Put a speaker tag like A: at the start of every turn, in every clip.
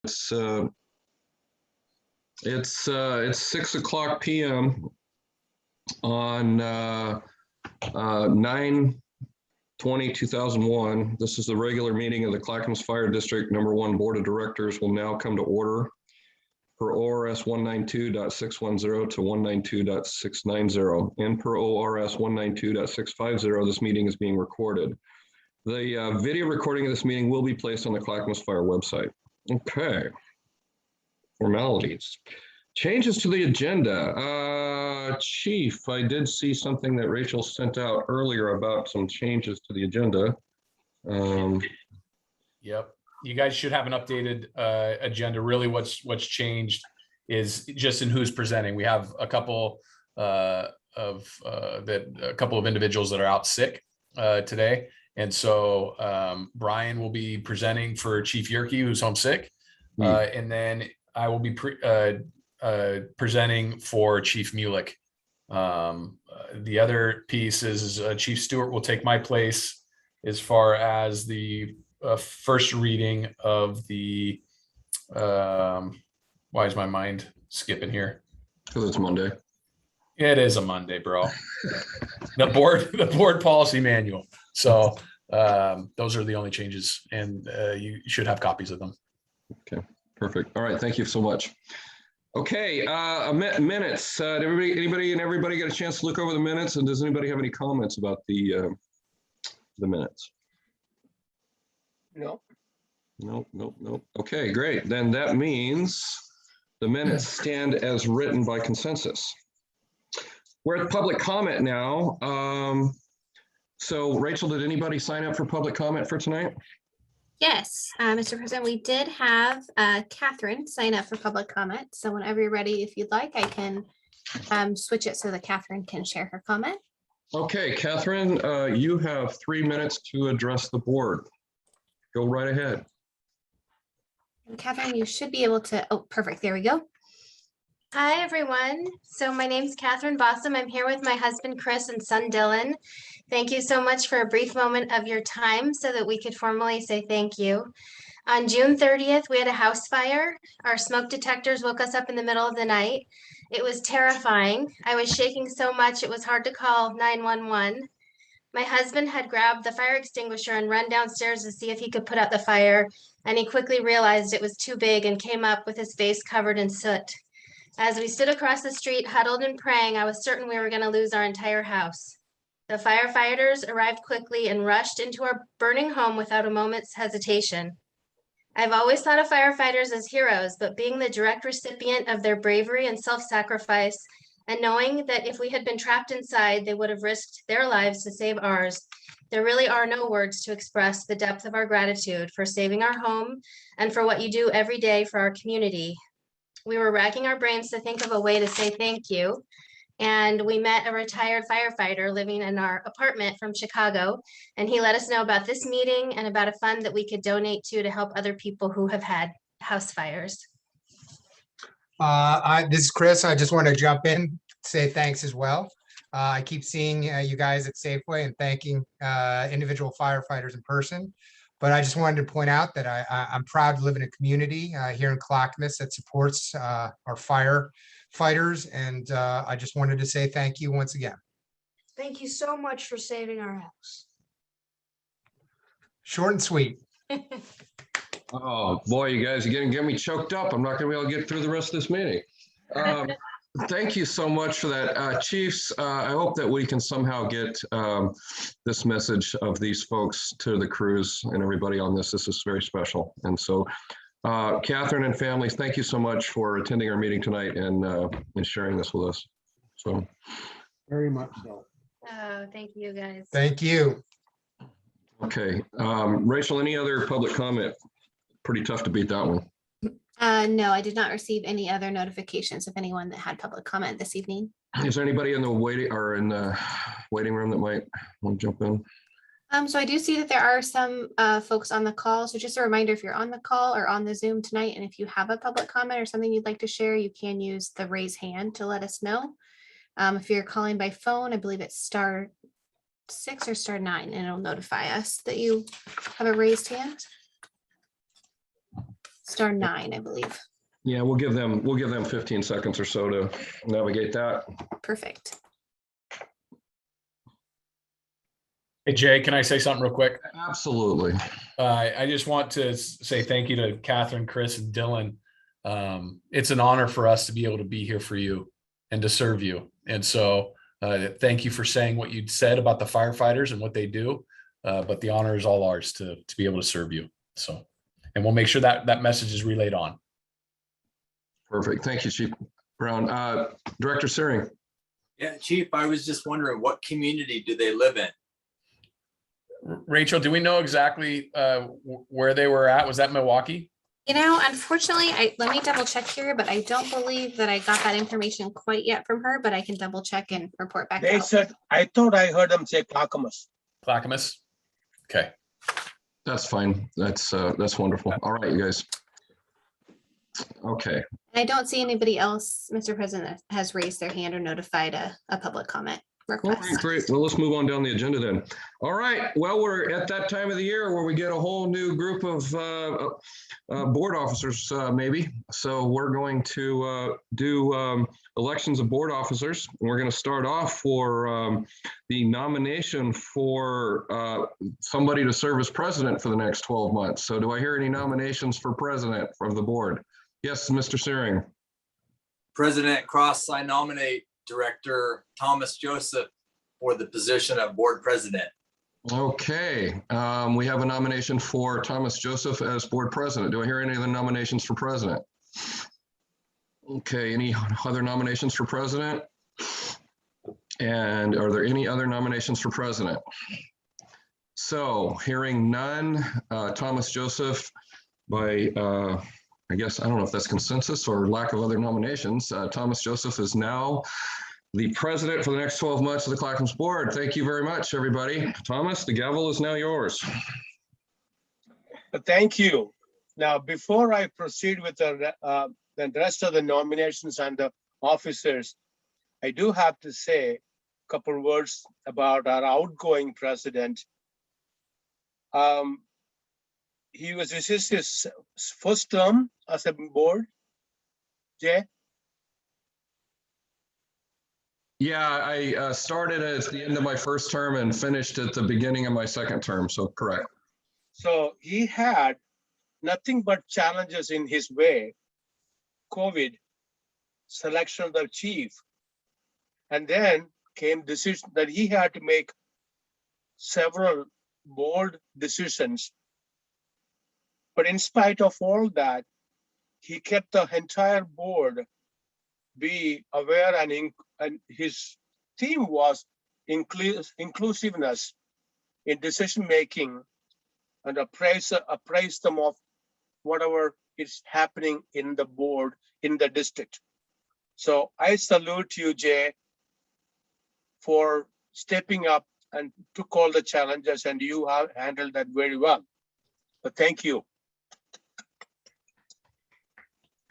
A: It's 6:00 p.m. on 9/20/2001. This is the regular meeting of the Clackamas Fire District #1 Board of Directors will now come to order per ORS 192.610 to 192.690 and per ORS 192.650. This meeting is being recorded. The video recording of this meeting will be placed on the Clackamas Fire website. Okay. Formalities. Changes to the agenda. Chief, I did see something that Rachel sent out earlier about some changes to the agenda.
B: Yep. You guys should have an updated agenda. Really what's changed is just in who's presenting. We have a couple of individuals that are out sick today. And so Brian will be presenting for Chief Yerke, who's homesick. And then I will be presenting for Chief Mulick. The other piece is Chief Stewart will take my place as far as the first reading of the, why is my mind skipping here?
A: Because it's Monday.
B: It is a Monday, bro. The board policy manual. So those are the only changes, and you should have copies of them.
A: Okay, perfect. All right, thank you so much. Okay, minutes. Did everybody get a chance to look over the minutes? And does anybody have any comments about the minutes?
C: No.
A: Nope. Okay, great. Then that means the minutes stand as written by consensus. We're at public comment now. So Rachel, did anybody sign up for public comment for tonight?
D: Yes, Mr. President, we did have Catherine sign up for public comment. So whenever you're ready, if you'd like, I can switch it so that Catherine can share her comment.
A: Okay, Catherine, you have 3 minutes to address the board. Go right ahead.
D: And Catherine, you should be able to, oh, perfect, there we go. Hi, everyone. So my name's Catherine Bossum. I'm here with my husband, Chris, and son, Dylan. Thank you so much for a brief moment of your time so that we could formally say thank you. On June 30th, we had a house fire. Our smoke detectors woke us up in the middle of the night. It was terrifying. I was shaking so much it was hard to call 911. My husband had grabbed the fire extinguisher and run downstairs to see if he could put out the fire, and he quickly realized it was too big and came up with his face covered in soot. As we stood across the street, huddled and praying, I was certain we were going to lose our entire house. The firefighters arrived quickly and rushed into our burning home without a moment's hesitation. I've always thought of firefighters as heroes, but being the direct recipient of their bravery and self-sacrifice, and knowing that if we had been trapped inside, they would have risked their lives to save ours, there really are no words to express the depth of our gratitude for saving our home and for what you do every day for our community. We were racking our brains to think of a way to say thank you. And we met a retired firefighter living in our apartment from Chicago. And he let us know about this meeting and about a fund that we could donate to help other people who have had house fires.
C: This is Chris. I just want to jump in, say thanks as well. I keep seeing you guys at Safeway and thanking individual firefighters in person. But I just wanted to point out that I'm proud to live in a community here in Clackamas that supports our firefighters. And I just wanted to say thank you once again.
E: Thank you so much for saving our house.
C: Short and sweet.
A: Oh boy, you guys are getting me choked up. I'm not going to be able to get through the rest of this meeting. Thank you so much for that. Chiefs, I hope that we can somehow get this message of these folks to the crews and everybody on this. This is very special. And so, Catherine and families, thank you so much for attending our meeting tonight and sharing this with us. So,
E: Very much so.
D: Oh, thank you, guys.
C: Thank you.
A: Okay. Rachel, any other public comment? Pretty tough to beat that one.
D: No, I did not receive any other notifications of anyone that had public comment this evening.
A: Is there anybody in the waiting room that might want to jump in?
D: So I do see that there are some folks on the call. So just a reminder, if you're on the call or on the Zoom tonight, and if you have a public comment or something you'd like to share, you can use the raise hand to let us know. If you're calling by phone, I believe it's *6 or *9, and it'll notify us that you have a raised hand. Star 9, I believe.
A: Yeah, we'll give them 15 seconds or so to navigate that.
D: Perfect.
B: Hey, Jay, can I say something real quick?
A: Absolutely.
B: I just want to say thank you to Catherine, Chris, and Dylan. It's an honor for us to be able to be here for you and to serve you. And so thank you for saying what you'd said about the firefighters and what they do. But the honor is all ours to be able to serve you. So, and we'll make sure that that message is relayed on.
A: Perfect. Thank you, Chief Brown. Director Searing.
F: Yeah, Chief, I was just wondering, what community do they live in?
B: Rachel, do we know exactly where they were at? Was that Milwaukee?
D: You know, unfortunately, let me double check here, but I don't believe that I got that information quite yet from her, but I can double check and report back
G: They
D: out.
G: said, I thought I heard them say Clackamas.
B: Clackamas? Okay.
A: That's fine. That's wonderful. All right, you guys. Okay.
D: I don't see anybody else, Mr. President, that has raised their hand or notified a public comment
A: All right,
D: request.
A: great. Well, let's move on down the agenda then. All right. Well, we're at that time of the year where we get a whole new group of board officers, maybe. So we're going to do elections of board officers. We're going to start off for the nomination for somebody to serve as president for the next 12 months. So do I hear any nominations for president from the board? Yes, Mr. Searing.
F: President Cross, I nominate Director Thomas Joseph for the position of board president.
A: Okay, we have a nomination for Thomas Joseph as board president. Do I hear any other nominations for president? Okay, any other nominations for president? And are there any other nominations for president? So hearing none, Thomas Joseph by, I guess, I don't know if that's consensus or lack of other nominations. Thomas Joseph is now the president for the next 12 months of the Clackamas board. Thank you very much, everybody. Thomas, the gavel is now yours.
G: Thank you. Now, before I proceed with the rest of the nominations and the officers, I do have to say a couple words about our outgoing president. This is his first term as a board, Jay?
A: Yeah, I started at the end of my first term and finished at the beginning of my second term, so correct.
G: So he had nothing but challenges in his way. COVID, selection of the chief, and then came decision that he had to make several board decisions. But in spite of all that, he kept the entire board be aware, and his theme was inclusiveness in decision making, and appraise them of whatever is happening in the board in the district. So I salute you, Jay, for stepping up and took all the challenges, and you have handled that very well. But thank you.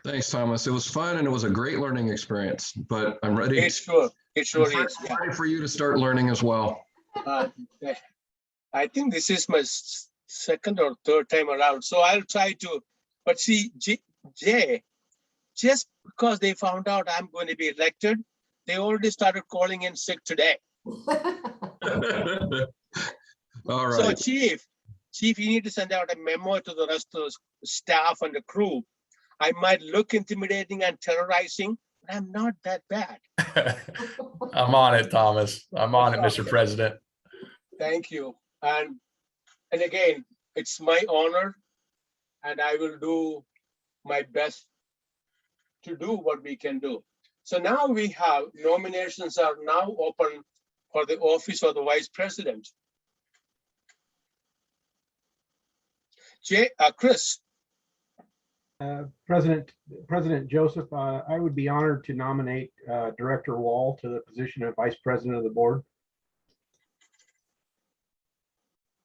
A: Thanks, Thomas. It was fun and it was a great learning experience, but I'm ready.
G: It sure is. Yeah.
A: Ready for you to start learning as well.
G: I think this is my second or third time around, so I'll try to. But see, Jay, just because they found out I'm going to be elected, they already started calling in sick today.
A: All right.
G: So Chief, you need to send out a memo to the rest of the staff and the crew. I might look intimidating and terrorizing, but I'm not that bad.
B: I'm on it, Thomas. I'm on it, Mr. President.
G: Thank you. And again, it's my honor, and I will do my best to do what we can do. So now we have nominations are now open for the office of the vice president. Chris.
E: President Joseph, I would be honored to nominate Director Wall to the position of Vice President of the board.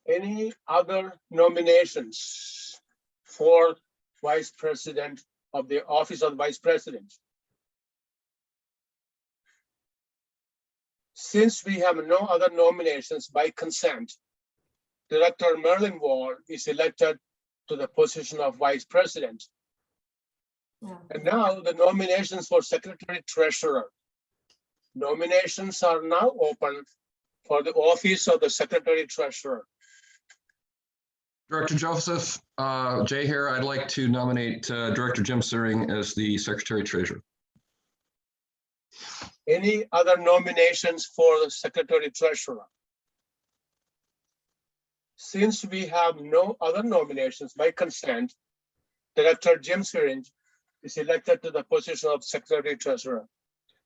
G: Any other nominations for Vice President of the Office of Vice President? Since we have no other nominations by consent, Director Merlin Wall is elected to the position of Vice President. And now the nominations for Secretary Treasurer. Nominations are now open for the office of the Secretary Treasurer.
A: Director Joseph, Jay here, I'd like to nominate Director Jim Searing as the Secretary Treasurer.
G: Any other nominations for the Secretary Treasurer? Since we have no other nominations, by consent, Director Jim Searing is elected to the position of Secretary Treasurer.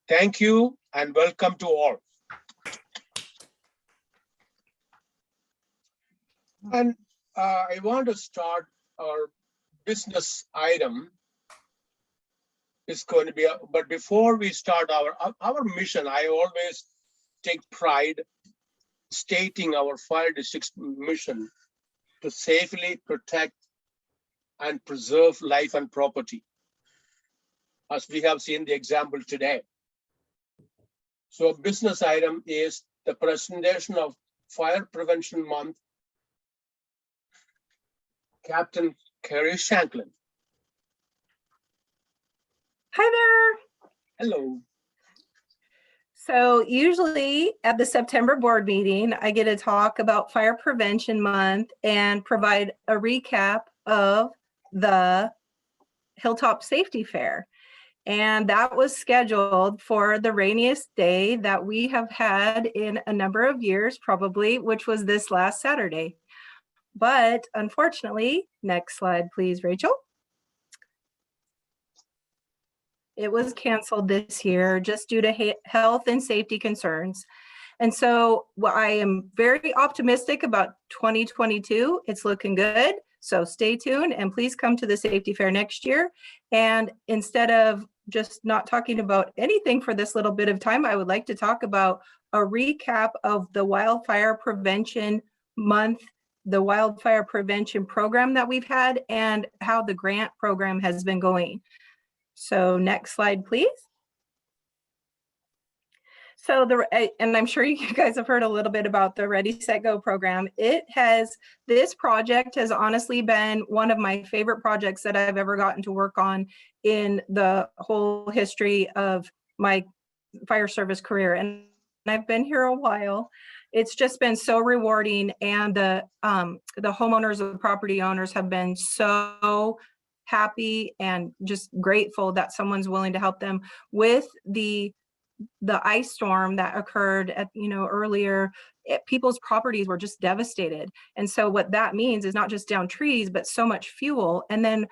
G: Thank you and welcome to all. And I want to start our business item. It's going to be, but before we start our mission, I always take pride stating our fire district's mission to safely protect and preserve life and property, as we have seen the example today. So a business item is the presentation of Fire Prevention Month. Captain Carrie Shanklin.
H: Hi there.
G: Hello.
H: So usually at the September board meeting, I get to talk about Fire Prevention Month and provide a recap of the Hilltop Safety Fair. And that was scheduled for the rainiest day that we have had in a number of years, probably, which was this last Saturday. But unfortunately, next slide, please, Rachel. It was canceled this year just due to health and safety concerns. And so I am very optimistic about 2022. It's looking good. So stay tuned and please come to the Safety Fair next year. And instead of just not talking about anything for this little bit of time, I would like to talk about a recap of the Wildfire Prevention Month, the Wildfire Prevention Program that we've had, and how the grant program has been going. So next slide, please. So and I'm sure you guys have heard a little bit about the Ready, Set, Go program. This project has honestly been one of my favorite projects that I've ever gotten to work on in the whole history of my fire service career. And I've been here a while. It's just been so rewarding, and the homeowners, the property owners have been so happy and just grateful that someone's willing to help them with the ice storm that occurred at earlier. People's properties were just devastated, and so what that means is not just down trees but so much fuel. And then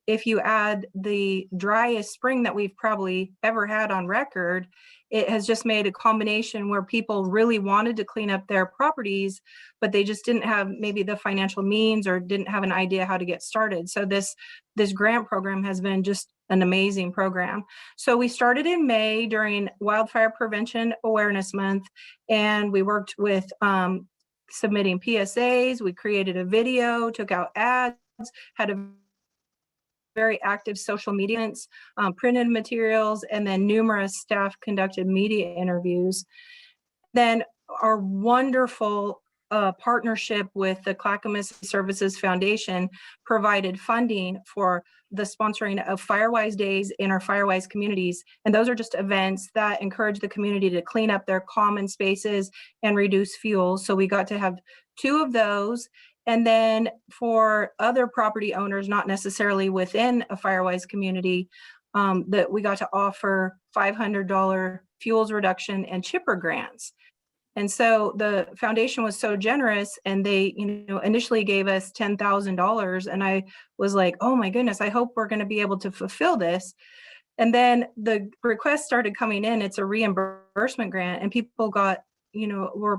H: if you add the driest spring that we've probably ever had on record, it has just made a combination where people really wanted to clean up their properties, but they just didn't have maybe the financial means or didn't have an idea how to get started. So this grant program has been just an amazing program. So we started in May during Wildfire Prevention Awareness Month, and we worked with submitting PSAs. We created a video, took out ads, had a very active social media, printed materials, and then numerous staff conducted media interviews. Then our wonderful partnership with the Clackamas Services Foundation provided funding for the sponsoring of Firewise Days in our Firewise communities. And those are just events that encourage the community to clean up their common spaces and reduce fuel. So we got to have 2 of those. And then for other property owners, not necessarily within a Firewise community, that we got to offer $500 fuels reduction and chipper grants. And so the foundation was so generous, and they, initially gave us $10,000. And I was like, oh my goodness, I hope we're going to be able to fulfill this. And then the requests started coming in. It's a reimbursement grant, and people got,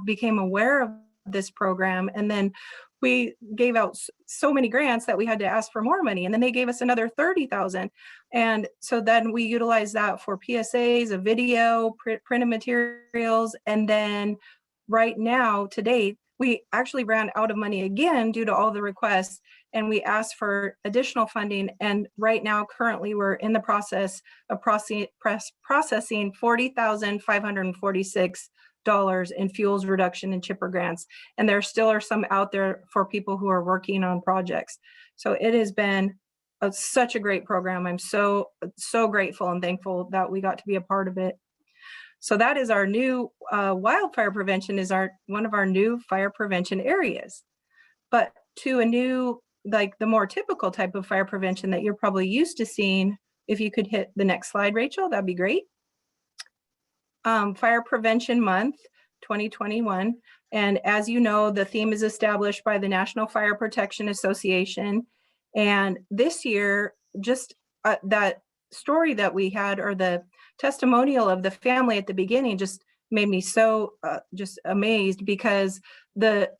H: became aware of this program. And then we gave out so many grants that we had to ask for more money. And then they gave us another $30,000. And so then we utilized that for PSAs, a video, printed materials. And then right now, to date, we actually ran out of money again due to all the requests, and we asked for additional funding. And right now, currently, we're in the process of processing $40,546 in fuels reduction and chipper grants. And there still are some out there for people who are working on projects. So it has been such a great program. I'm so grateful and thankful that we got to be a part of it. So that is our new wildfire prevention is one of our new fire prevention areas. But to a new, like the more typical type of fire prevention that you're probably used to seeing, if you could hit the next slide, Rachel, that'd be great. Fire Prevention Month 2021. And as you know, the theme is established by the National Fire Protection Association. And this year, just that story that we had, or the testimonial of the family at the beginning, just made me so just amazed, because the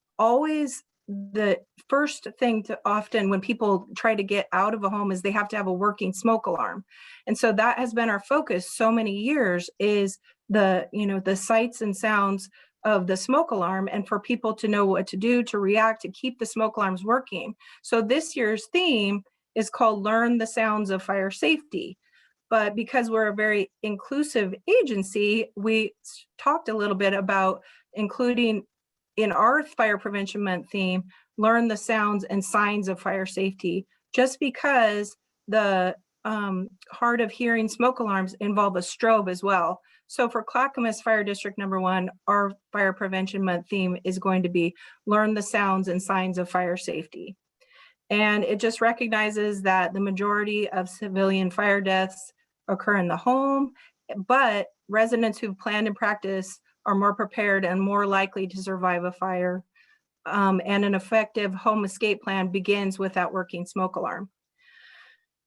H: first thing to often when people try to get out of a home is they have to have a working smoke alarm. And so that has been our focus so many years, is the sights and sounds of the smoke alarm, and for people to know what to do to react to keep the smoke alarms working. So this year's theme is called Learn the Sounds of Fire Safety. But because we're a very inclusive agency, we talked a little bit about including in our Fire Prevention Month theme, learn the sounds and signs of fire safety, just because the hard of hearing smoke alarms involve a strobe as well. So for Clackamas Fire District #1, our Fire Prevention Month theme is going to be learn the sounds and signs of fire safety. And it just recognizes that the majority of civilian fire deaths occur in the home, but residents who've planned and practiced are more prepared and more likely to survive a fire. And an effective home escape plan begins with that working smoke alarm.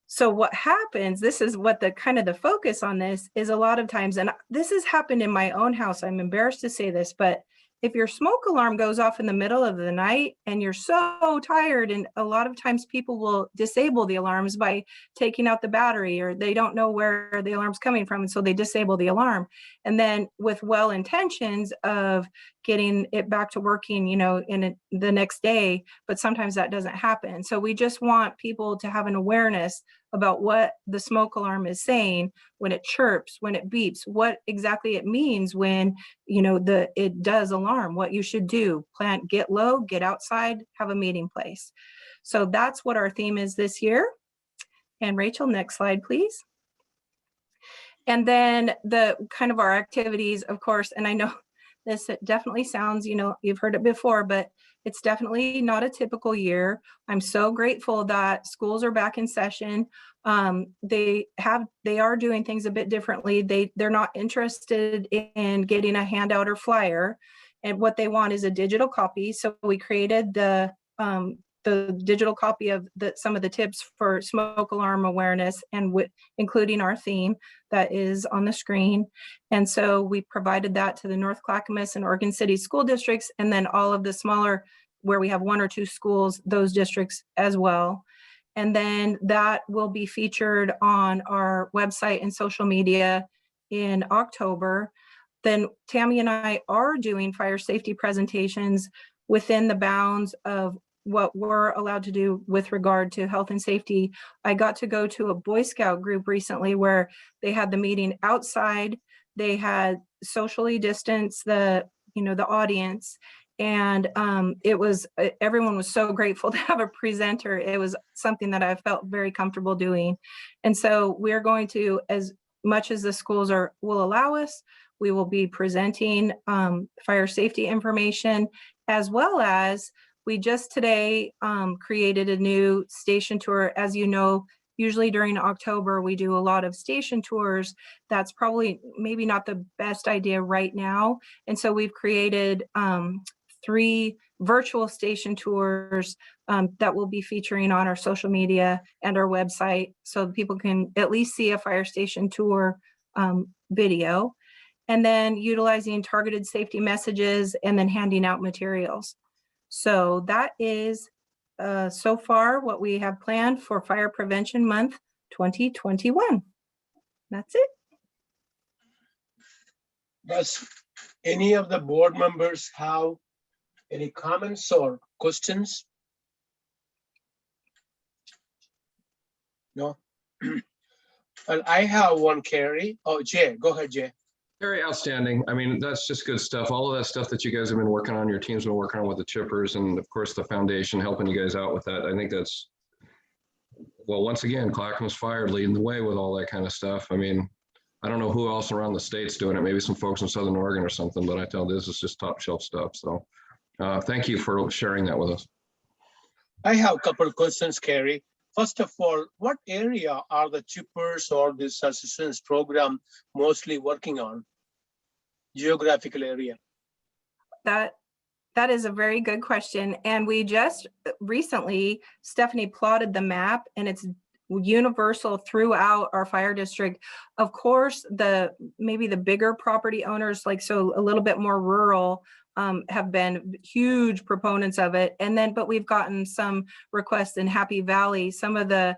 H: So what happens, this is what the kind of the focus on this is, a lot of times, and this has happened in my own house, I'm embarrassed to say this, but if your smoke alarm goes off in the middle of the night and you're so tired, and a lot of times people will disable the alarms by taking out the battery, or they don't know where the alarm's coming from, and so they disable the alarm. And then with well intentions of getting it back to working, the next day, but sometimes that doesn't happen. So we just want people to have an awareness about what the smoke alarm is saying when it chirps, when it beeps, what exactly it means when, it does alarm, what you should do, get low, get outside, have a meeting place. So that's what our theme is this year. And Rachel, next slide, please. And then the kind of our activities, of course, and I know this definitely sounds, you've heard it before, but it's definitely not a typical year. I'm so grateful that schools are back in session. They are doing things a bit differently. They're not interested in getting a handout or flyer, and what they want is a digital copy. So we created the digital copy of some of the tips for smoke alarm awareness, and including our theme that is on the screen. And so we provided that to the North Clackamas and Oregon City school districts, and then all of the smaller, where we have 1 or 2 schools, those districts as well. And then that will be featured on our website and social media in October. Then Tammy and I are doing fire safety presentations within the bounds of what we're allowed to do with regard to health and safety. I got to go to a Boy Scout group recently where they had the meeting outside. They had socially distanced the audience, and everyone was so grateful to have a presenter. It was something that I felt very comfortable doing. And so we're going to, as much as the schools will allow us, we will be presenting fire safety information, as well as we just today created a new station tour. As you know, usually during October, we do a lot of station tours. That's probably maybe not the best idea right now. And so we've created 3 virtual station tours that will be featuring on our social media and our website, so people can at least see a fire station tour video, and then utilizing targeted safety messages, and then handing out materials. So that is so far what we have planned for Fire Prevention Month 2021. That's it.
G: Does any of the board members have any comments or questions? No? Well, I have one, Carrie. Oh, Jay, go ahead, Jay.
A: Very outstanding. I mean, that's just good stuff. All of that stuff that you guys have been working on, your team's been working on with the chippers, and of course the foundation helping you guys out with that. I think that's well, once again, Clackamas Fire leading the way with all that kind of stuff. I mean, I don't know who else around the state's doing it. Maybe some folks in Southern Oregon or something, but I tell this is just top shelf stuff. So thank you for sharing that with us.
G: I have a couple of questions, Carrie. First of all, what area are the chippers or this assistance program mostly working on? Geographical area.
H: That is a very good question. And we just recently, Stephanie plotted the map, and it's universal throughout our fire district. Of course, maybe the bigger property owners, like so a little bit more rural, have been huge proponents of it. And then, but we've gotten some requests in Happy Valley, some of the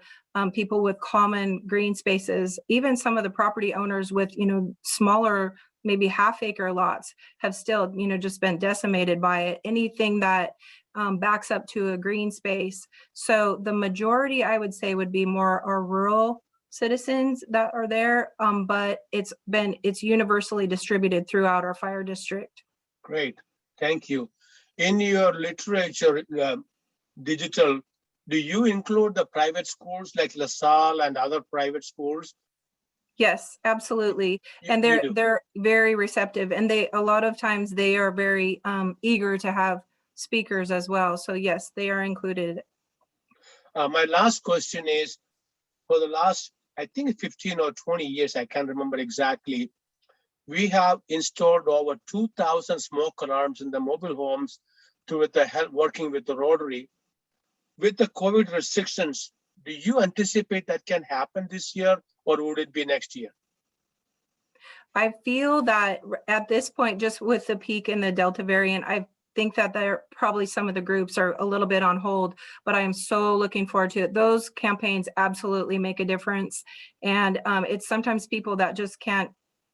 H: people with common green spaces, even some of the property owners with, smaller, maybe half-acre lots have still, just been decimated by it. Anything that backs up to a green space. So the majority, I would say, would be more our rural citizens that are there, but it's universally distributed throughout our fire district.
G: Great, thank you. In your literature, digital, do you include the private schools like LaSalle and other private schools?
H: Yes, absolutely. And they're very receptive, and a lot of times they are very eager to have speakers as well. So yes, they are included.
G: My last question is, for the last, I think 15 or 20 years, I can't remember exactly, we have installed over 2,000 smoke alarms in the mobile homes with the help working with the Rotary. With the COVID restrictions, do you anticipate that can happen this year, or would it be next year?
H: I feel that at this point, just with the peak in the Delta variant, I think that probably some of the groups are a little bit on hold, but I am so looking forward to it. Those campaigns absolutely make a difference. And it's sometimes people that just can't,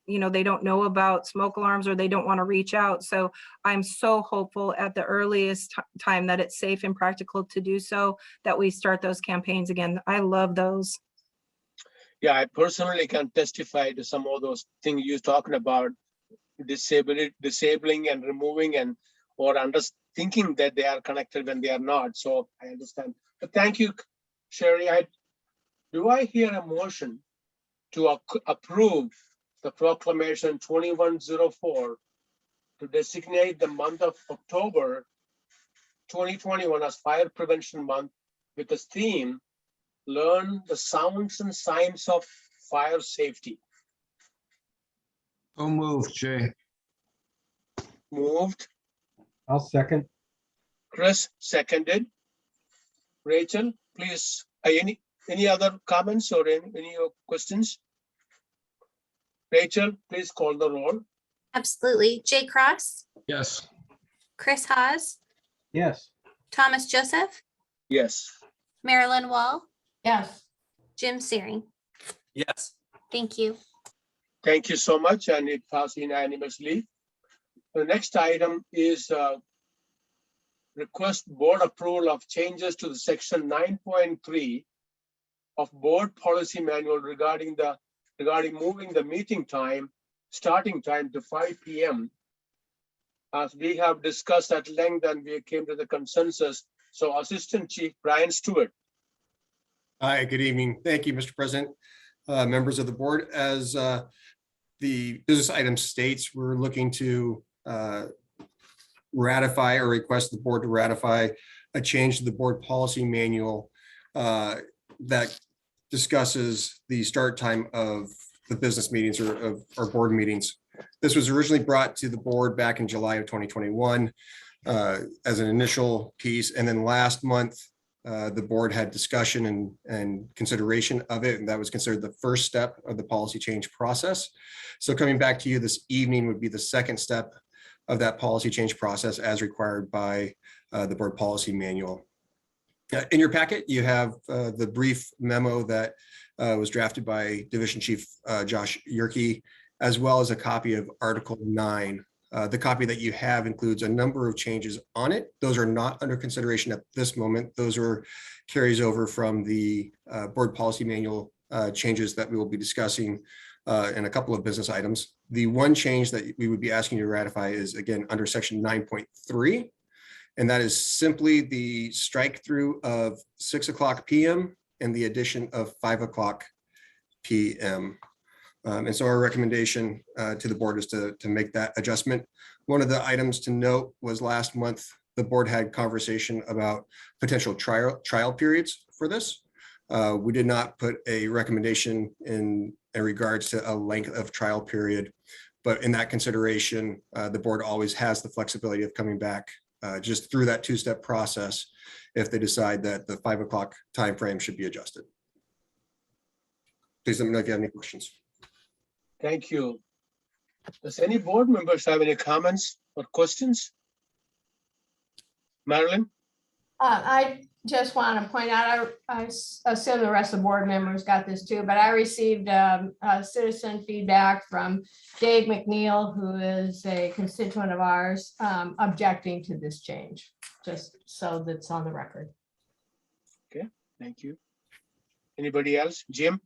H: they don't know about smoke alarms, or they don't want to reach out. So I'm so hopeful at the earliest time that it's safe and practical to do so, that we start those campaigns again. I love those.
G: Yeah, I personally can testify to some of those things you're talking about, disabling and removing or thinking that they are connected when they are not. So I understand. But thank you, Sherry. Do I hear a motion to approve the proclamation 2104 to designate the month of October 2021 as Fire Prevention Month with the theme, Learn the Sounds and Signs of Fire Safety?
A: So moved, Jay.
G: Moved.
E: I'll second.
G: Chris seconded. Rachel, please, any other comments or any questions? Rachel, please call the roll.
D: Absolutely. Jay Cross,
A: Yes.
D: Chris Haas,
E: Yes.
D: Thomas Joseph,
G: Yes.
D: Marilyn Wall,
I: Yes.
D: Jim Searing.
F: Yes.
D: Thank you.
G: Thank you so much, and it passed unanimously. The next item is request board approval of changes to the section 9.3 of board policy manual regarding moving the meeting time, starting time to 5 p.m. As we have discussed at length and we came to the consensus. So Assistant Chief Brian Stewart.
J: Hi, good evening. Thank you, Mr. President, members of the board. As the business item states, we're looking to ratify or request the board to ratify a change to the board policy manual that discusses the start time of the business meetings or of our board meetings. This was originally brought to the board back in July of 2021 as an initial piece. And then last month, the board had discussion and consideration of it, and that was considered the first step of the policy change process. So coming back to you this evening would be the second step of that policy change process as required by the board policy manual. In your packet, you have the brief memo that was drafted by Division Chief Josh Yerke, as well as a copy of Article 9. The copy that you have includes a number of changes on it. Those are not under consideration at this moment. Those are carries over from the board policy manual changes that we will be discussing in a couple of business items. The one change that we would be asking you to ratify is, again, under section 9.3. And that is simply the strike through of 6 o'clock p.m. and the addition of 5:00 PM. And so our recommendation to the board is to make that adjustment. One of the items to note was last month, the board had conversation about potential trial periods for this. We did not put a recommendation in regards to a length of trial period, but in that consideration, the board always has the flexibility of coming back just through that two-step process if they decide that the 5:00 timeframe should be adjusted. Please let me know if you have any questions.
G: Thank you. Does any board members have any comments or questions? Marilyn?
I: I just want to point out, I assume the rest of the board members got this too, but I received citizen feedback from Dave McNeil, who is a constituent of ours, objecting to this change, just so that's on the record.
G: Okay, thank you. Anybody else? Jim?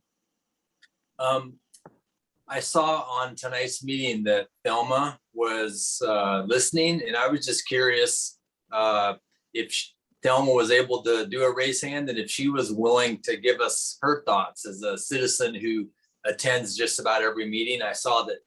F: I saw on tonight's meeting that Thelma was listening, and I was just curious if Thelma was able to do a raise hand and if she was willing to give us her thoughts as a citizen who attends just about every meeting. I saw that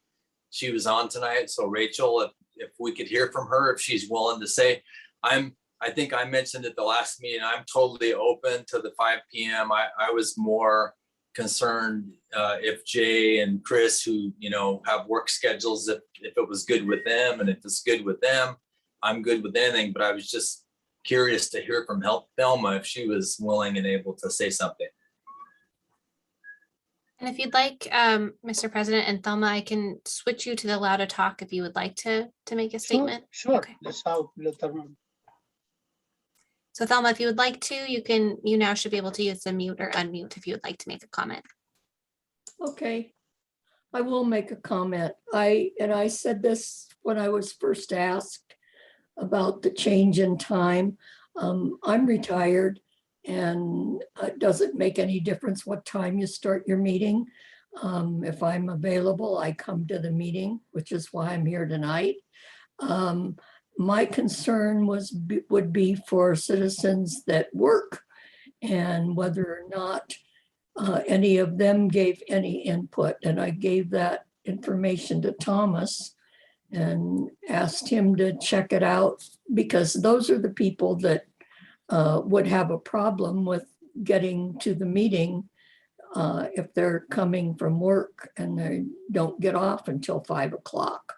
F: she was on tonight. So Rachel, if we could hear from her, if she's willing to say, I think I mentioned at the last meeting, I'm totally open to the 5 PM. I was more concerned if Jay and Chris, who, you know, have work schedules, if it was good with them, and if it's good with them, I'm good with anything. But I was just curious to hear from Thelma if she was willing and able to say something.
D: And if you'd like, Mr. President and Thelma, I can switch you to the allow to talk if you would like to make a statement.
G: Sure.
D: Okay.
G: That's how.
D: So Thelma, if you would like to, you now should be able to use the mute or unmute if you would like to make a comment.
K: Okay, I will make a comment. I said this when I was first asked about the change in time. I'm retired, and it doesn't make any difference what time you start your meeting. If I'm available, I come to the meeting, which is why I'm here tonight. My concern would be for citizens that work and whether or not any of them gave any input. And I gave that information to Thomas and asked him to check it out, because those are the people that would have a problem with getting to the meeting if they're coming from work and they don't get off until 5 o'clock.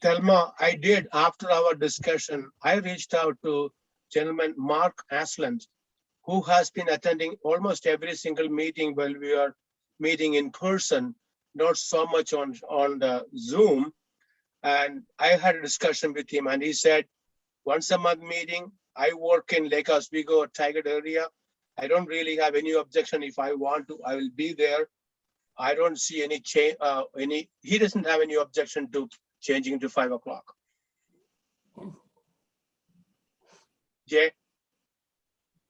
G: Thelma, I did, after our discussion, I reached out to gentleman Mark Asland, who has been attending almost every single meeting while we are meeting in person, not so much on the Zoom. And I had a discussion with him, and he said, once a month meeting, I work in Lake Oswego, Tigard area. I don't really have any objection. If I want to, I will be there. I don't see any change, he doesn't have any objection to changing to 5 o'clock. Jay?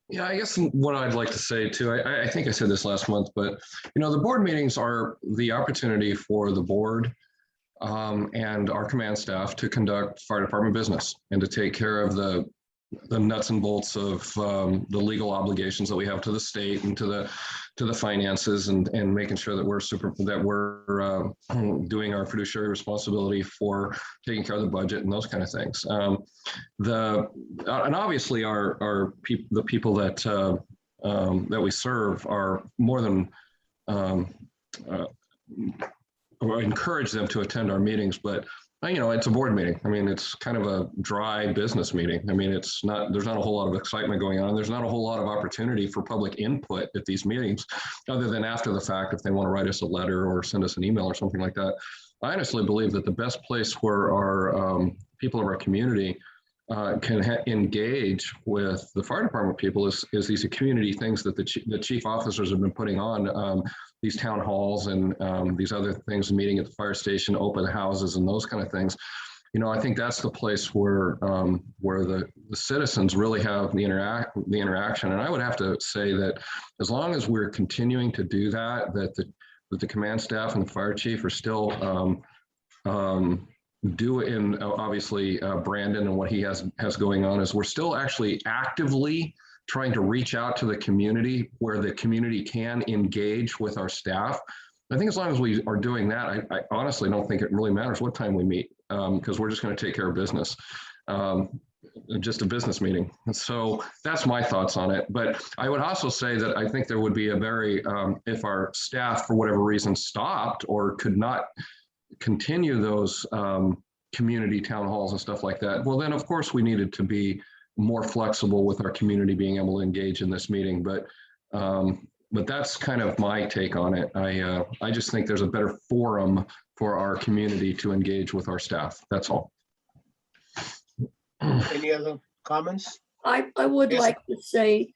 A: Yeah, I guess what I'd like to say too, I think I said this last month, but you know, the board meetings are the opportunity for the board and our command staff to conduct fire department business and to take care of the nuts and bolts of the legal obligations that we have to the state and to the finances, and making sure that we're doing our fiduciary responsibility for taking care of the budget and those kind of things. And obviously the people that we serve are more than encourage them to attend our meetings, but you know, it's a board meeting. I mean, it's kind of a dry business meeting. I mean, there's not a whole lot of excitement going on. There's not a whole lot of opportunity for public input at these meetings, other than after the fact, if they want to write us a letter or send us an email or something like that. I honestly believe that the best place where our people of our community can engage with the fire department people is these community things that the chief officers have been putting on, these town halls and these other things, meeting at the fire station, open houses and those kind of things. You know, I think that's the place where the citizens really have the interaction. And I would have to say that as long as we're continuing to do that, that the command staff and the fire chief are still obviously Brandon and what he has going on, is we're still actually actively trying to reach out to the community where the community can engage with our staff. I think as long as we are doing that, I honestly don't think it really matters what time we meet, because we're just going to take care of business. Just a business meeting. And so that's my thoughts on it. But I would also say that I think there would be a very, if our staff for whatever reason stopped or could not continue those community town halls and stuff like that, well, then of course we needed to be more flexible with our community being able to engage in this meeting. But that's kind of my take on it. I just think there's a better forum for our community to engage with our staff. That's all.
G: Any other comments?
K: I would
G: Yes.
K: like to say,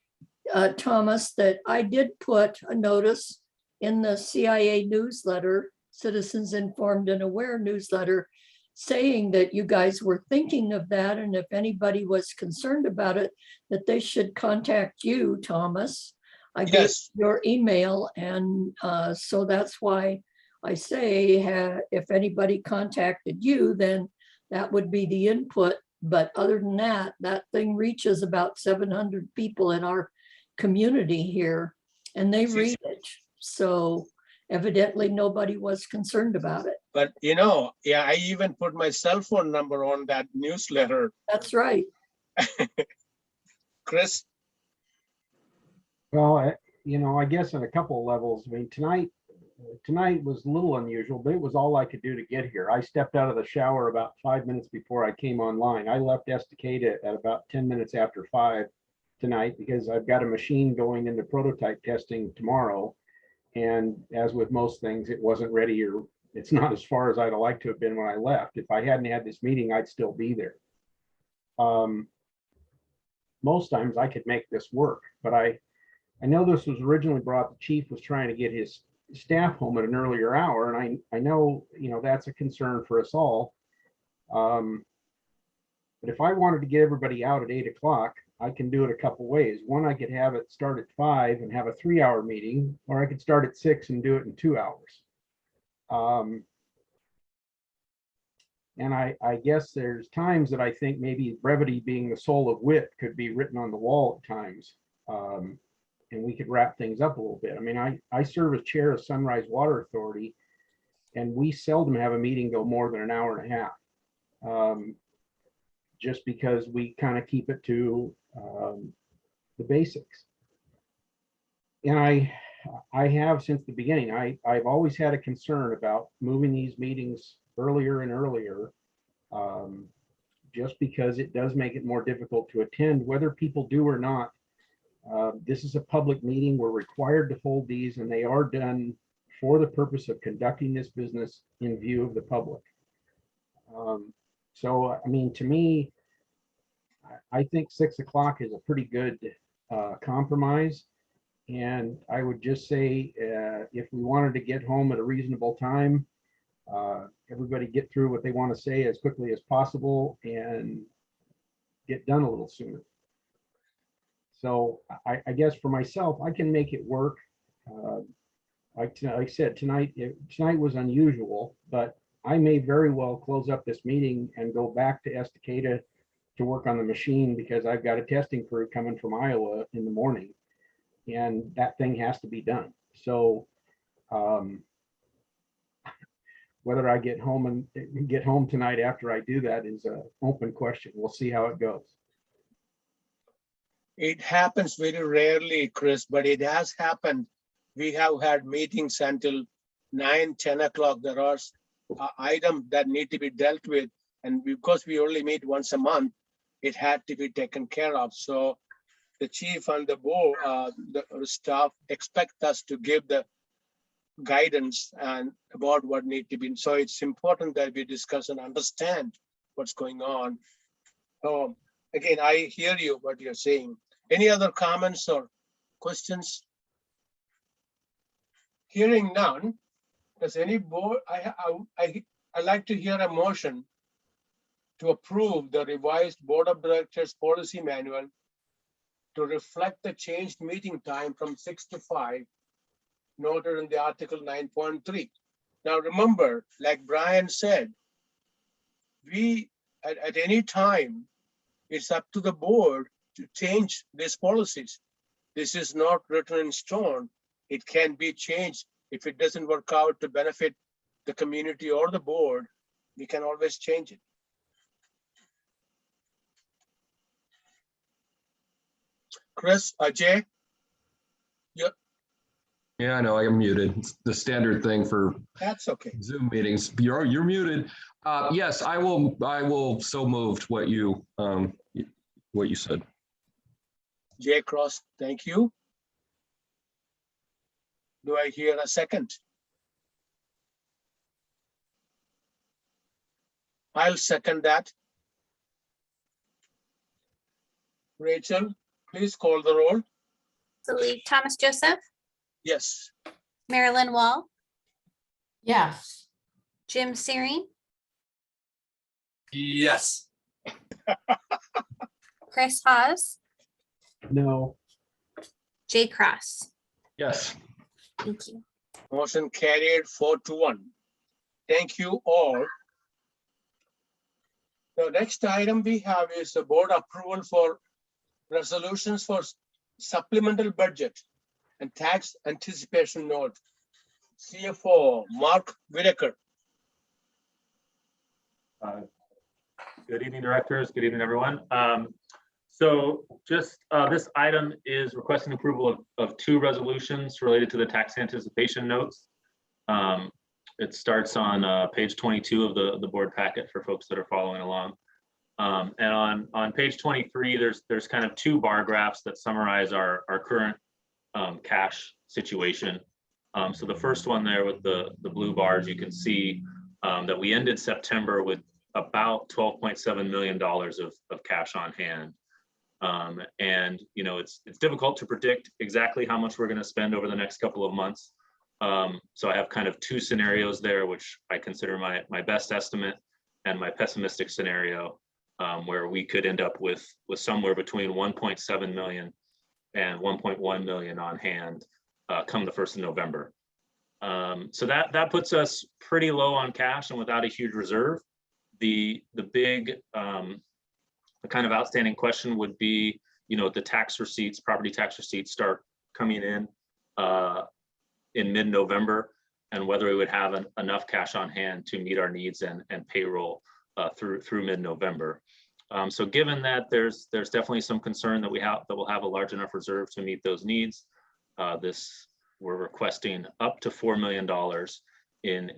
K: Thomas, that I did put a notice in the CIA newsletter, Citizens Informed and Aware newsletter, saying that you guys were thinking of that, and if anybody was concerned about it, that they should contact you, Thomas. I gave
G: Yes.
K: your email, and so that's why I say if anybody contacted you, then that would be the input. But other than that, that thing reaches about 700 people in our community here, and they read it. So evidently nobody was concerned about it.
G: But yeah, I even put my cell phone number on that newsletter.
K: That's right.
G: Chris?
E: Well, I guess on a couple of levels, I mean, tonight was a little unusual, but it was all I could do to get here. I stepped out of the shower about 5 minutes before I came online. I left Estacada at about 10 minutes after 5 tonight because I've got a machine going into prototype testing tomorrow. And as with most things, it wasn't ready, or it's not as far as I'd have liked to have been when I left. If I hadn't had this meeting, I'd still be there. Most times I could make this work, but I know this was originally brought, the chief was trying to get his staff home at an earlier hour, and I know that's a concern for us all. But if I wanted to get everybody out at 8 o'clock, I can do it a couple ways. One, I could have it start at 5 and have a 3-hour meeting, or I could start at 6 and do it in 2 hours. And I guess there's times that I think maybe brevity being the soul of wit could be written on the wall at times. And we could wrap things up a little bit. I mean, I serve as chair of Sunrise Water Authority, and we seldom have a meeting go more than an hour and a half. Just because we kind of keep it to the basics. And I have since the beginning, I've always had a concern about moving these meetings earlier and earlier, just because it does make it more difficult to attend, whether people do or not. This is a public meeting. We're required to hold these, and they are done for the purpose of conducting this business in view of the public. So, I mean, to me, I think 6 o'clock is a pretty good compromise. And I would just say, if we wanted to get home at a reasonable time, everybody get through what they want to say as quickly as possible and get done a little sooner. So I guess for myself, I can make it work. Like I said, tonight was unusual, but I may very well close up this meeting and go back to Estacada to work on the machine, because I've got a testing crew coming from Iowa in the morning, and that thing has to be done. So whether I get home tonight after I do that is an open question. We'll see how it goes.
G: It happens very rarely, Chris, but it has happened. We have had meetings until 9, 10 o'clock. There are items that need to be dealt with. And because we only meet once a month, it had to be taken care of. So the chief and the board, the staff expect us to give the guidance and about what need to be. So it's important that we discuss and understand what's going on. Again, I hear you, what you're saying. Any other comments or questions? Hearing none, does any board, I'd like to hear a motion to approve the revised Board of Directors Policy Manual to reflect the changed meeting time from 6 to 5, noted in the Article 9.3. Now remember, like Brian said, we at any time, it's up to the board to change these policies. This is not written in stone. It can be changed. If it doesn't work out to benefit the community or the board, we can always change it. Chris, Ajay?
A: Yeah, I know, I am muted. It's the standard thing for
G: That's okay.
A: Zoom meetings. You're muted. Yes, I will so moved what you said.
G: Jay Cross, thank you. Do I hear a second? I'll second that. Rachel, please call the roll.
D: Absolutely. Thomas Joseph,
G: Yes.
D: Marilyn Wall,
I: Yes.
D: Jim Searing,
F: Yes.
D: Chris Hawes,
E: No.
D: Jay Cross.
A: Yes.
D: Thank you.
G: Motion carried 4-1. Thank you all. The next item we have is the board approval for resolutions for supplemental budget and tax anticipation note. CFO Mark Whitaker.
L: Good evening, directors. Good evening, everyone. So just this item is requesting approval of two resolutions related to the tax anticipation notes. It starts on page 22 of the board packet for folks that are following along. And on page 23, there's kind of two bar graphs that summarize our current cash situation. So the first one there with the blue bars, you can see that we ended September with about $12.7 million of cash on hand. And you know, it's difficult to predict exactly how much we're going to spend over the next couple of months. So I have kind of two scenarios there, which I consider my best estimate and my pessimistic scenario, where we could end up with somewhere between 1.7 million and 1.1 million on hand come the 1st of November. So that puts us pretty low on cash and without a huge reserve. The big the kind of outstanding question would be, you know, the tax receipts, property tax receipts start coming in mid-November, and whether we would have enough cash on hand to meet our needs and payroll through mid-November. So given that there's definitely some concern that we'll have a large enough reserve to meet those needs, we're requesting up to $4 million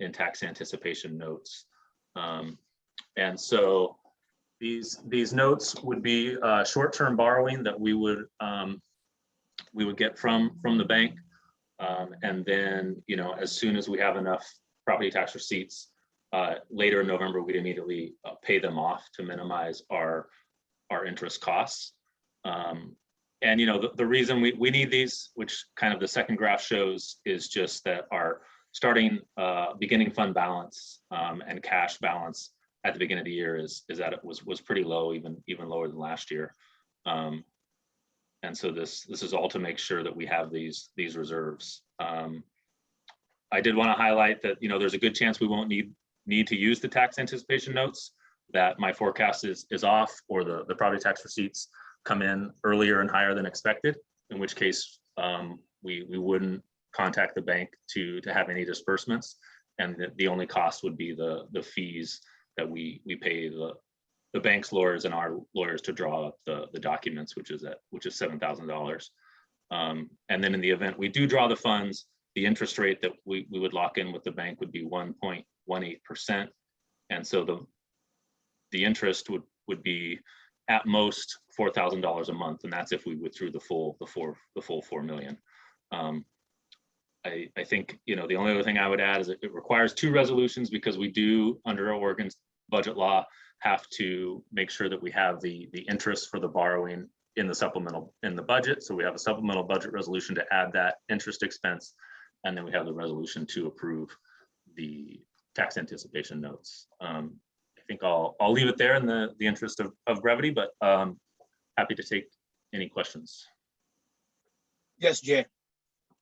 L: in tax anticipation notes. And so these notes would be short-term borrowing that we would get from the bank. And then, you know, as soon as we have enough property tax receipts later in November, we'd immediately pay them off to minimize our interest costs. And, you know, the reason we need these, which kind of the second graph shows, is just that our beginning fund balance and cash balance at the beginning of the year is that it was pretty low, even lower than last year. And so this is all to make sure that we have these reserves. I did want to highlight that, you know, there's a good chance we won't need to use the tax anticipation notes, that my forecast is off, or the property tax receipts come in earlier and higher than expected, in which case we wouldn't contact the bank to have any disbursements, and the only cost would be the fees that we pay the bank's lawyers and our lawyers to draw up the documents, which is $7,000. And then in the event we do draw the funds, the interest rate that we would lock in with the bank would be 1.18%. And so the interest would be at most $4,000 a month, and that's if we withdrew the full 4 million. I think, you know, the only other thing I would add is it requires two resolutions, because we do, under Oregon's budget law, have to make sure that we have the interest for the borrowing in the budget. So we have a supplemental budget resolution to add that interest expense, and then we have the resolution to approve the tax anticipation notes. I think I'll leave it there in the interest of brevity, but happy to take any questions.
G: Yes, Jay.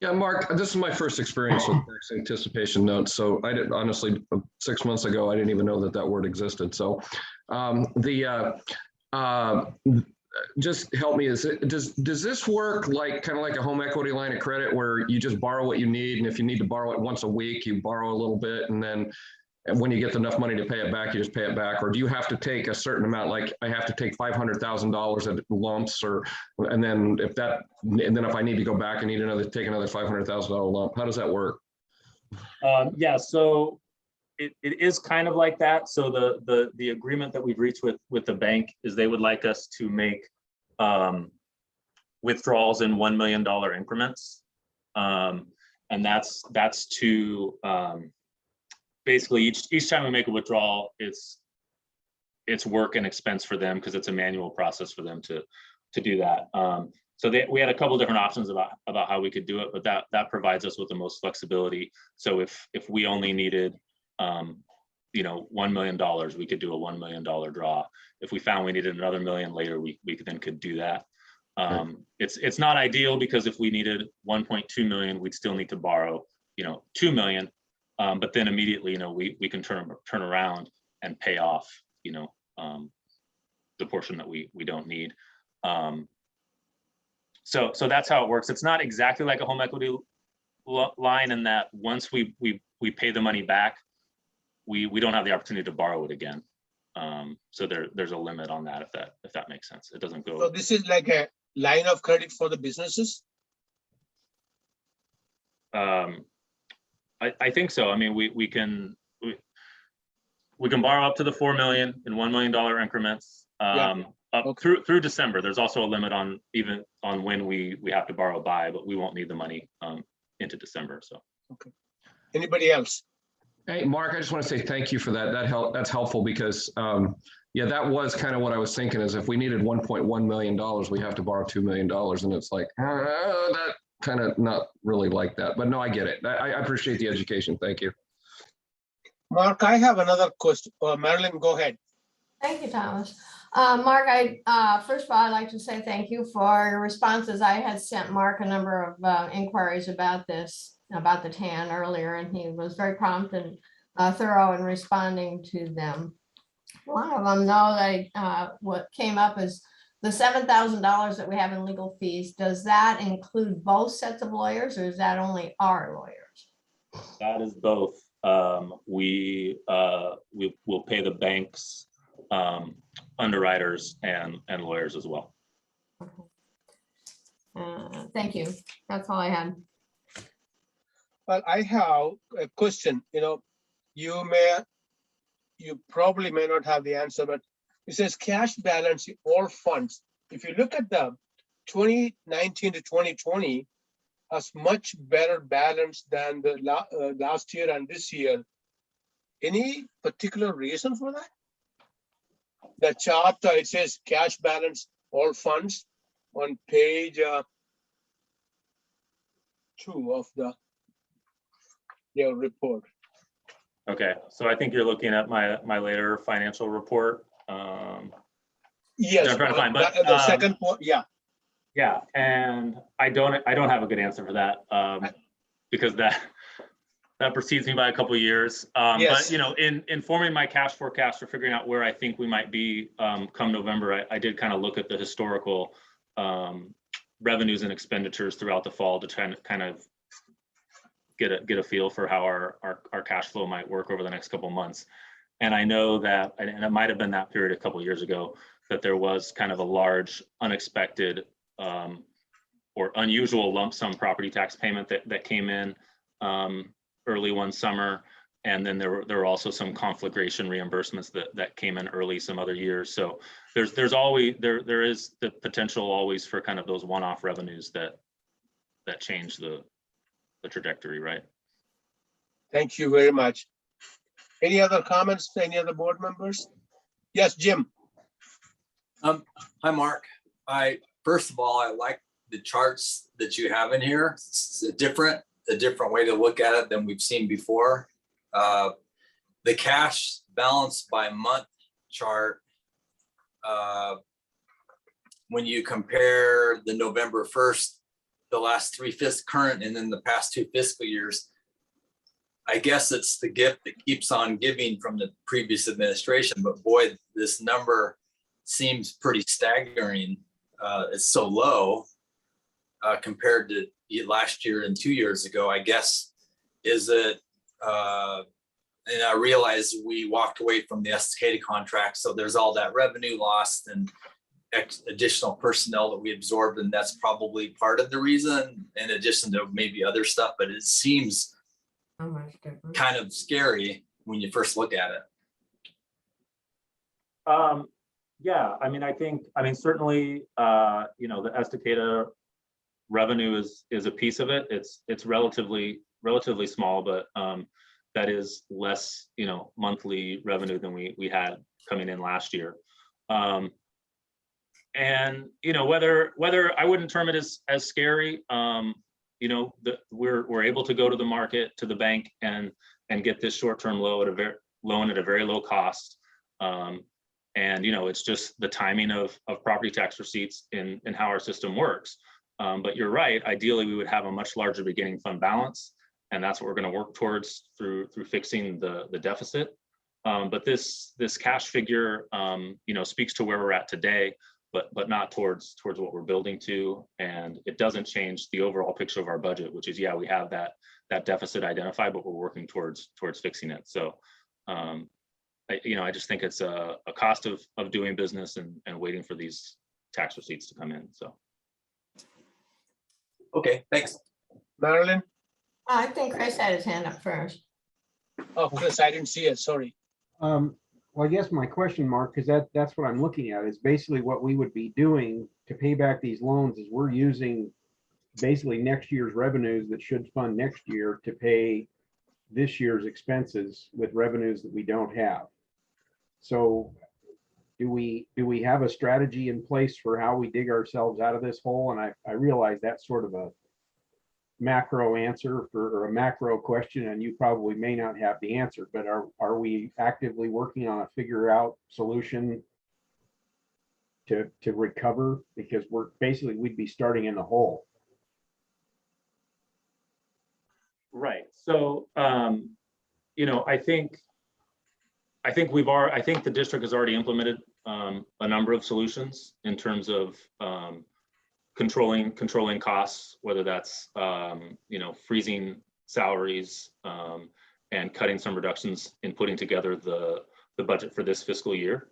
A: Yeah, Mark, this is my first experience with tax anticipation notes. So I didn't, honestly, 6 months ago, I didn't even know that word existed. So just help me. Does this work like kind of like a home equity line of credit where you just borrow what you need, and if you need to borrow it once a week, you borrow a little bit, and then when you get enough money to pay it back, you just pay it back? Or do you have to take a certain amount? Like I have to take $500,000 at lumps, and then if I need to go back and take another $500,000 lump, how does that work?
L: Yeah, so it is kind of like that. So the agreement that we've reached with the bank is they would like us to make withdrawals in $1 million increments. And that's to basically each time we make a withdrawal, it's work and expense for them because it's a manual process for them to do that. So we had a couple different options about how we could do it, but that provides us with the most flexibility. So if we only needed $1 million, we could do a $1 million draw. If we found we needed another million later, we then could do that. It's not ideal because if we needed 1.2 million, we'd still need to borrow 2 million. But then immediately, we can turn around and pay off, the portion that we don't need. So that's how it works. It's not exactly like a home equity line in that once we pay the money back, we don't have the opportunity to borrow it again. So there's a limit on that if that makes sense. It doesn't go.
G: So this is like a line of credit for the businesses?
L: I think so. I mean, we can borrow up to the 4 million in $1 million increments through December. There's also a limit on when we have to borrow by, but we won't need the money into December. So.
G: Okay. Anybody else?
A: Hey, Mark, I just want to say thank you for that. That's helpful because that was kind of what I was thinking is if we needed $1.1 million, we have to borrow $2 million. And it's like, that kind of not really like that, but no, I get it. I appreciate the education. Thank you.
G: Mark, I have another question. Marilyn, go ahead.
I: Thank you, Thomas. Mark, first of all, I'd like to say thank you for your responses. I had sent Mark a number of inquiries about the TAN earlier, and he was very prompt and thorough in responding to them. One of them, though, what came up is the $7,000 that we have in legal fees. Does that include both sets of lawyers, or is that only our lawyers?
L: That is both. We will pay the banks, underwriters, and lawyers as well.
I: Thank you. That's all I had.
G: Well, I have a question. You probably may not have the answer, but it says cash balance in all funds. If you look at the 2019 to 2020, has much better balance than the last year and this year. Any particular reason for that? The chart, it says cash balance all funds on page 2 of your report.
L: Okay, so I think you're looking at my later financial report.
G: Yes,
L: I'm trying to find, but
G: the second point, yeah.
L: Yeah, and I don't have a good answer for that because that precedes me by a couple of years.
G: Yes.
L: But in forming my cash forecast or figuring out where I think we might be come November, I did kind of look at the historical revenues and expenditures throughout the fall to try to kind of get a feel for how our cash flow might work over the next couple of months. And I know that, and it might have been that period a couple of years ago, that there was kind of a large unexpected or unusual lump sum property tax payment that came in early one summer. And then there were also some conflagration reimbursements that came in early some other years. So there's always there is the potential always for kind of those one-off revenues that change the trajectory, right?
G: Thank you very much. Any other comments, any other board members? Yes, Jim.
F: Hi, Mark. First of all, I like the charts that you have in here. It's a different way to look at it than we've seen before. The cash balance by month chart, when you compare the November 1st, the last 3 current, and then the past 2 fiscal years, I guess it's the gift that keeps on giving from the previous administration. But boy, this number seems pretty staggering. It's so low compared to last year and 2 years ago, I guess. Is it, and I realize we walked away from the Estacada contract, so there's all that revenue lost and additional personnel that we absorbed, and that's probably part of the reason, in addition to maybe other stuff, but it seems kind of scary when you first look at it.
L: Yeah, I mean, certainly, the Estacada revenue is a piece of it. It's relatively small, but that is less, monthly revenue than we had coming in last year. And whether I wouldn't term it as scary, we're able to go to the market, to the bank, and get this short-term loan at a very low cost. And it's just the timing of property tax receipts and how our system works. But you're right, ideally we would have a much larger beginning fund balance, and that's what we're going to work towards through fixing the deficit. But this cash figure speaks to where we're at today, but not towards what we're building to, and it doesn't change the overall picture of our budget, which is, yeah, we have that deficit identified, but we're working towards fixing it. So I just think it's a cost of doing business and waiting for these tax receipts to come in. So
F: okay, thanks.
G: Marilyn?
I: I think Chris had his hand up first.
G: Oh, Chris, I didn't see it, sorry.
E: Well, I guess my question, Mark, because that's what I'm looking at, is basically what we would be doing to pay back these loans is we're using basically next year's revenues that should fund next year to pay this year's expenses with revenues that we don't have. So do we have a strategy in place for how we dig ourselves out of this hole? And I realize that's sort of a macro answer or a macro question, and you probably may not have the answer, but are we actively working on a figure out solution to recover? Because we'd be starting in the hole.
L: right. So I think the district has already implemented a number of solutions in terms of controlling costs, whether that's freezing salaries and cutting some reductions in putting together the budget for this fiscal year.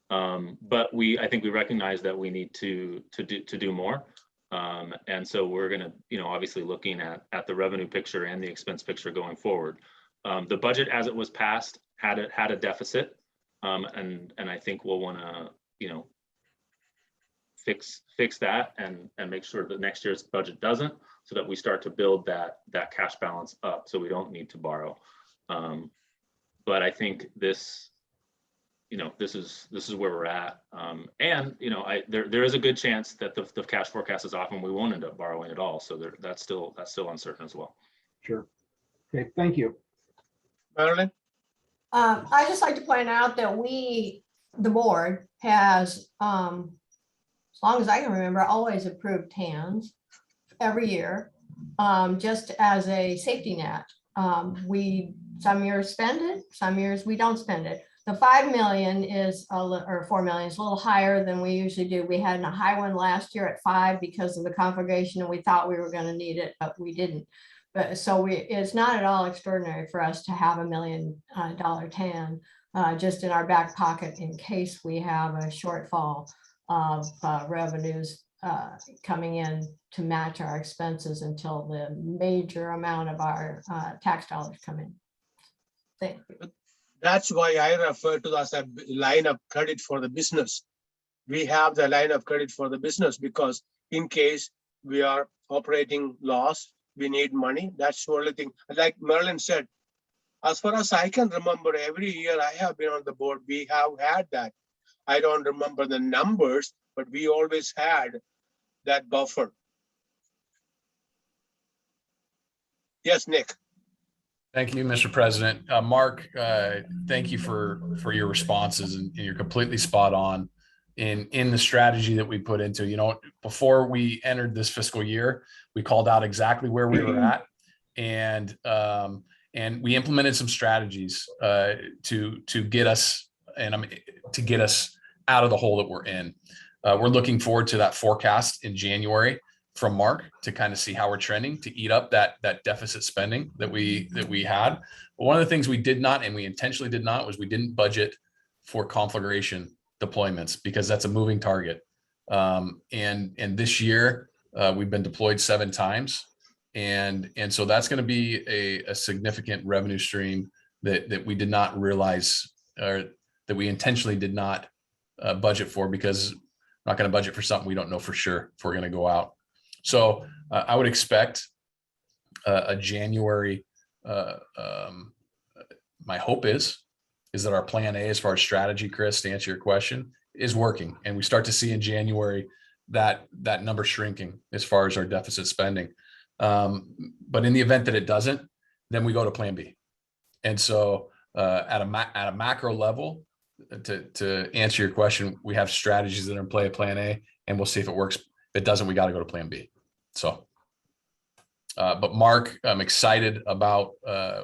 L: But I think we recognize that we need to do more. And so we're going to, obviously looking at the revenue picture and the expense picture going forward. The budget as it was passed had a deficit, and I think we'll want to, fix that and make sure that next year's budget doesn't, so that we start to build that cash balance up, so we don't need to borrow. But I think this is where we're at, and there is a good chance that the cash forecast is off and we won't end up borrowing at all. So that's still uncertain as well.
E: Sure. Okay, thank you.
G: Marilyn?
I: I just like to point out that the board has, as long as I can remember, always approved TANs every year, just as a safety net. Some years spend it, some years we don't spend it. The 5 million or 4 million is a little higher than we usually do. We had a high one last year at 5 because of the conflagration, and we thought we were going to need it, but we didn't. But so it's not at all extraordinary for us to have $1 million TAN just in our back pocket in case we have a shortfall of revenues coming in to match our expenses until the major amount of our tax dollars come in. Thank you.
G: That's why I refer to as a line of credit for the business. We have the line of credit for the business because in case we are operating loss, we need money. That's the only thing. Like Merlin said, as far as I can remember, every year I have been on the board, we have had that. I don't remember the numbers, but we always had that buffer. Yes, Nick.
B: Thank you, Mr. President. Mark, thank you for your responses, and you're completely spot on in the strategy that we put into. Before we entered this fiscal year, we called out exactly where we were at, and we implemented some strategies to get us out of the hole that we're in. We're looking forward to that forecast in January from Mark to kind of see how we're trending to eat up that deficit spending that we had. But one of the things we did not, and we intentionally did not, was we didn't budget for conflagration deployments because that's a moving target. And this year we've been deployed 7 times. And so that's going to be a significant revenue stream that we did not realize, or that we intentionally did not budget for, because I'm not going to budget for something we don't know for sure if we're going to go out. So I would expect a January. My hope is that our plan A, as far as strategy, Chris, to answer your question, is working, and we start to see in January that number shrinking as far as our deficit spending. But in the event that it doesn't, then we go to plan B. And so at a macro level, to answer your question, we have strategies that are in play at plan A, and we'll see if it works. If it doesn't, we got to go to plan B. So, but Mark, I'm excited about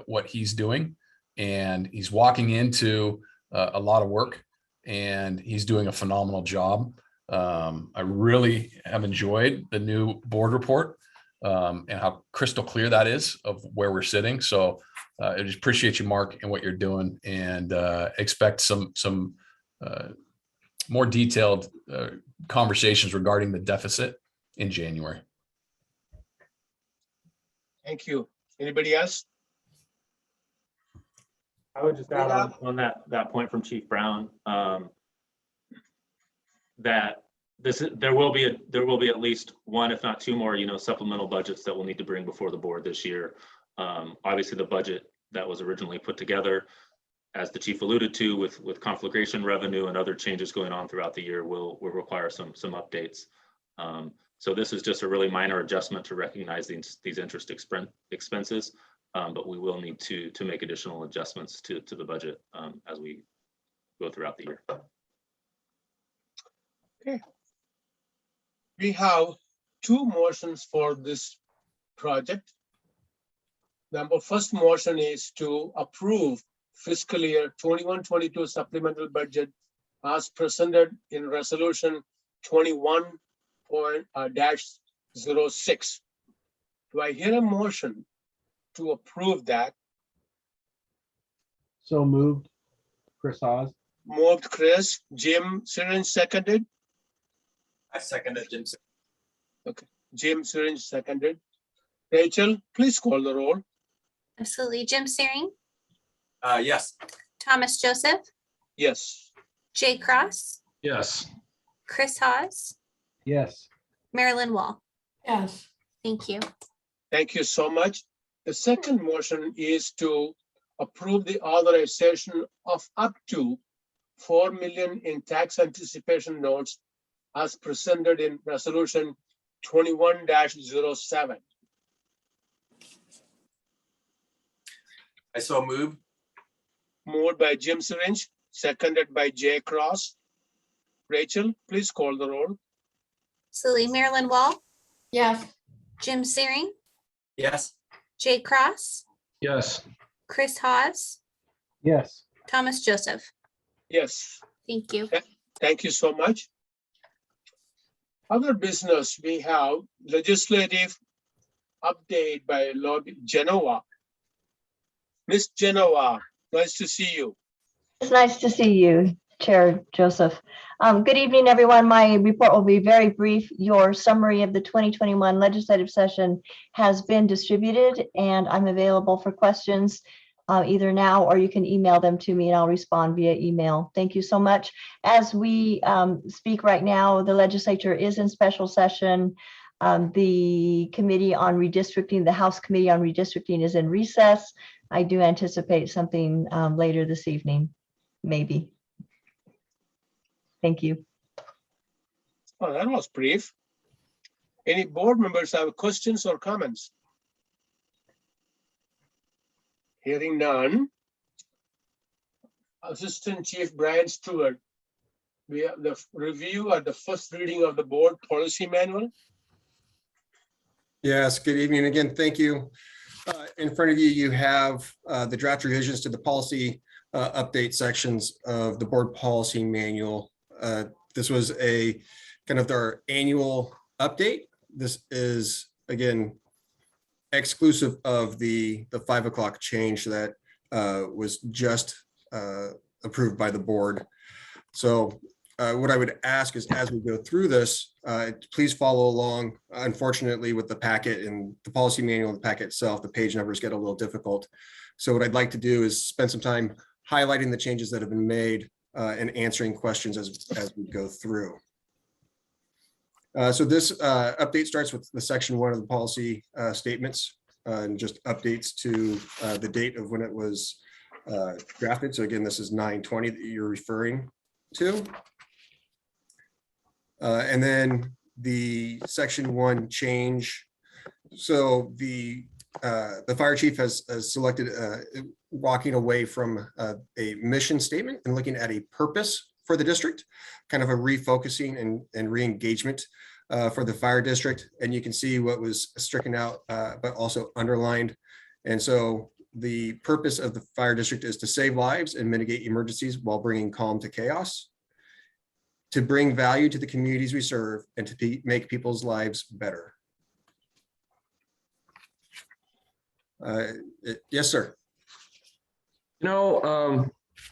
B: what he's doing, and he's walking into a lot of work, and he's doing a phenomenal job. I really have enjoyed the new board report and how crystal clear that is of where we're sitting. So I just appreciate you, Mark, and what you're doing, and expect some more detailed conversations regarding the deficit in January.
G: Thank you. Anybody else?
L: I would just add on that point from Chief Brown, that there will be at least one, if not 2 more, supplemental budgets that we'll need to bring before the board this year. Obviously, the budget that was originally put together, as the chief alluded to, with conflagration revenue and other changes going on throughout the year, will require some updates. So this is just a really minor adjustment to recognize these interest expenses, but we will need to make additional adjustments to the budget as we go throughout the year.
G: Okay. We have 2 motions for this project. First motion is to approve fiscal year 21-22 supplemental budget as presented in resolution 21-06. Do I hear a motion to approve that?
E: So moved. Chris Hawes.
G: Moved Chris. Jim Syringe seconded.
F: I seconded Jim.
G: Okay, Jim Syringe seconded. Rachel, please call the roll.
D: Absolutely. Jim Searing,
F: Yes.
D: Thomas Joseph,
G: Yes.
D: Jay Cross,
A: Yes.
D: Chris Hawes,
E: Yes.
D: Marilyn Wall.
I: Yes.
D: Thank you.
G: Thank you so much. The second motion is to approve the authorization of up to 4 million in tax anticipation notes as presented in resolution 21-07.
F: I so move.
G: Moved by Jim Syringe, seconded by Jay Cross. Rachel, please call the roll.
D: Absolutely. Marilyn Wall,
I: Yes.
D: Jim Searing,
F: Yes.
D: Jay Cross,
A: Yes.
D: Chris Hawes,
E: Yes.
D: Thomas Joseph.
G: Yes.
D: Thank you.
G: Thank you so much. Other business, we have legislative update by Lord Genoa. Miss Genoa, nice to see you.
M: It's nice to see you, Chair Joseph. Good evening, everyone. My report will be very brief. Your summary of the 2021 legislative session has been distributed, and I'm available for questions either now or you can email them to me and I'll respond via email. Thank you so much. As we speak right now, the legislature is in special session. The committee on redistricting, the House Committee on Redistricting is in recess. I do anticipate something later this evening, maybe. Thank you.
G: Oh, that was brief. Any board members have questions or comments? Hearing none. Assistant Chief Brian Stewart, we have the review at the first reading of the board policy manual.
J: Yes, good evening again. Thank you. In front of you, you have the draft revisions to the policy update sections of the board policy manual This was a kind of our annual update. This is, again, exclusive of the 5 o'clock change that was just approved by the board. So what I would ask is, as we go through this, please follow along. Unfortunately, with the packet and the policy manual, the packet itself, the page numbers get a little difficult. So what I'd like to do is spend some time highlighting the changes that have been made and answering questions as we go through. So this update starts with the section 1 of the policy statements and just updates to the date of when it was drafted. So again, this is 9/20 that you're referring to. And then the section 1 change. So the fire chief has selected walking away from a mission statement and looking at a purpose for the district, kind of a refocusing and re-engagement for the fire district. And you can see what was stricken out, but also underlined. And so the purpose of the fire district is to save lives and mitigate emergencies while bringing calm to chaos, to bring value to the communities we serve, and to make people's lives better. Yes, sir.
A: You know,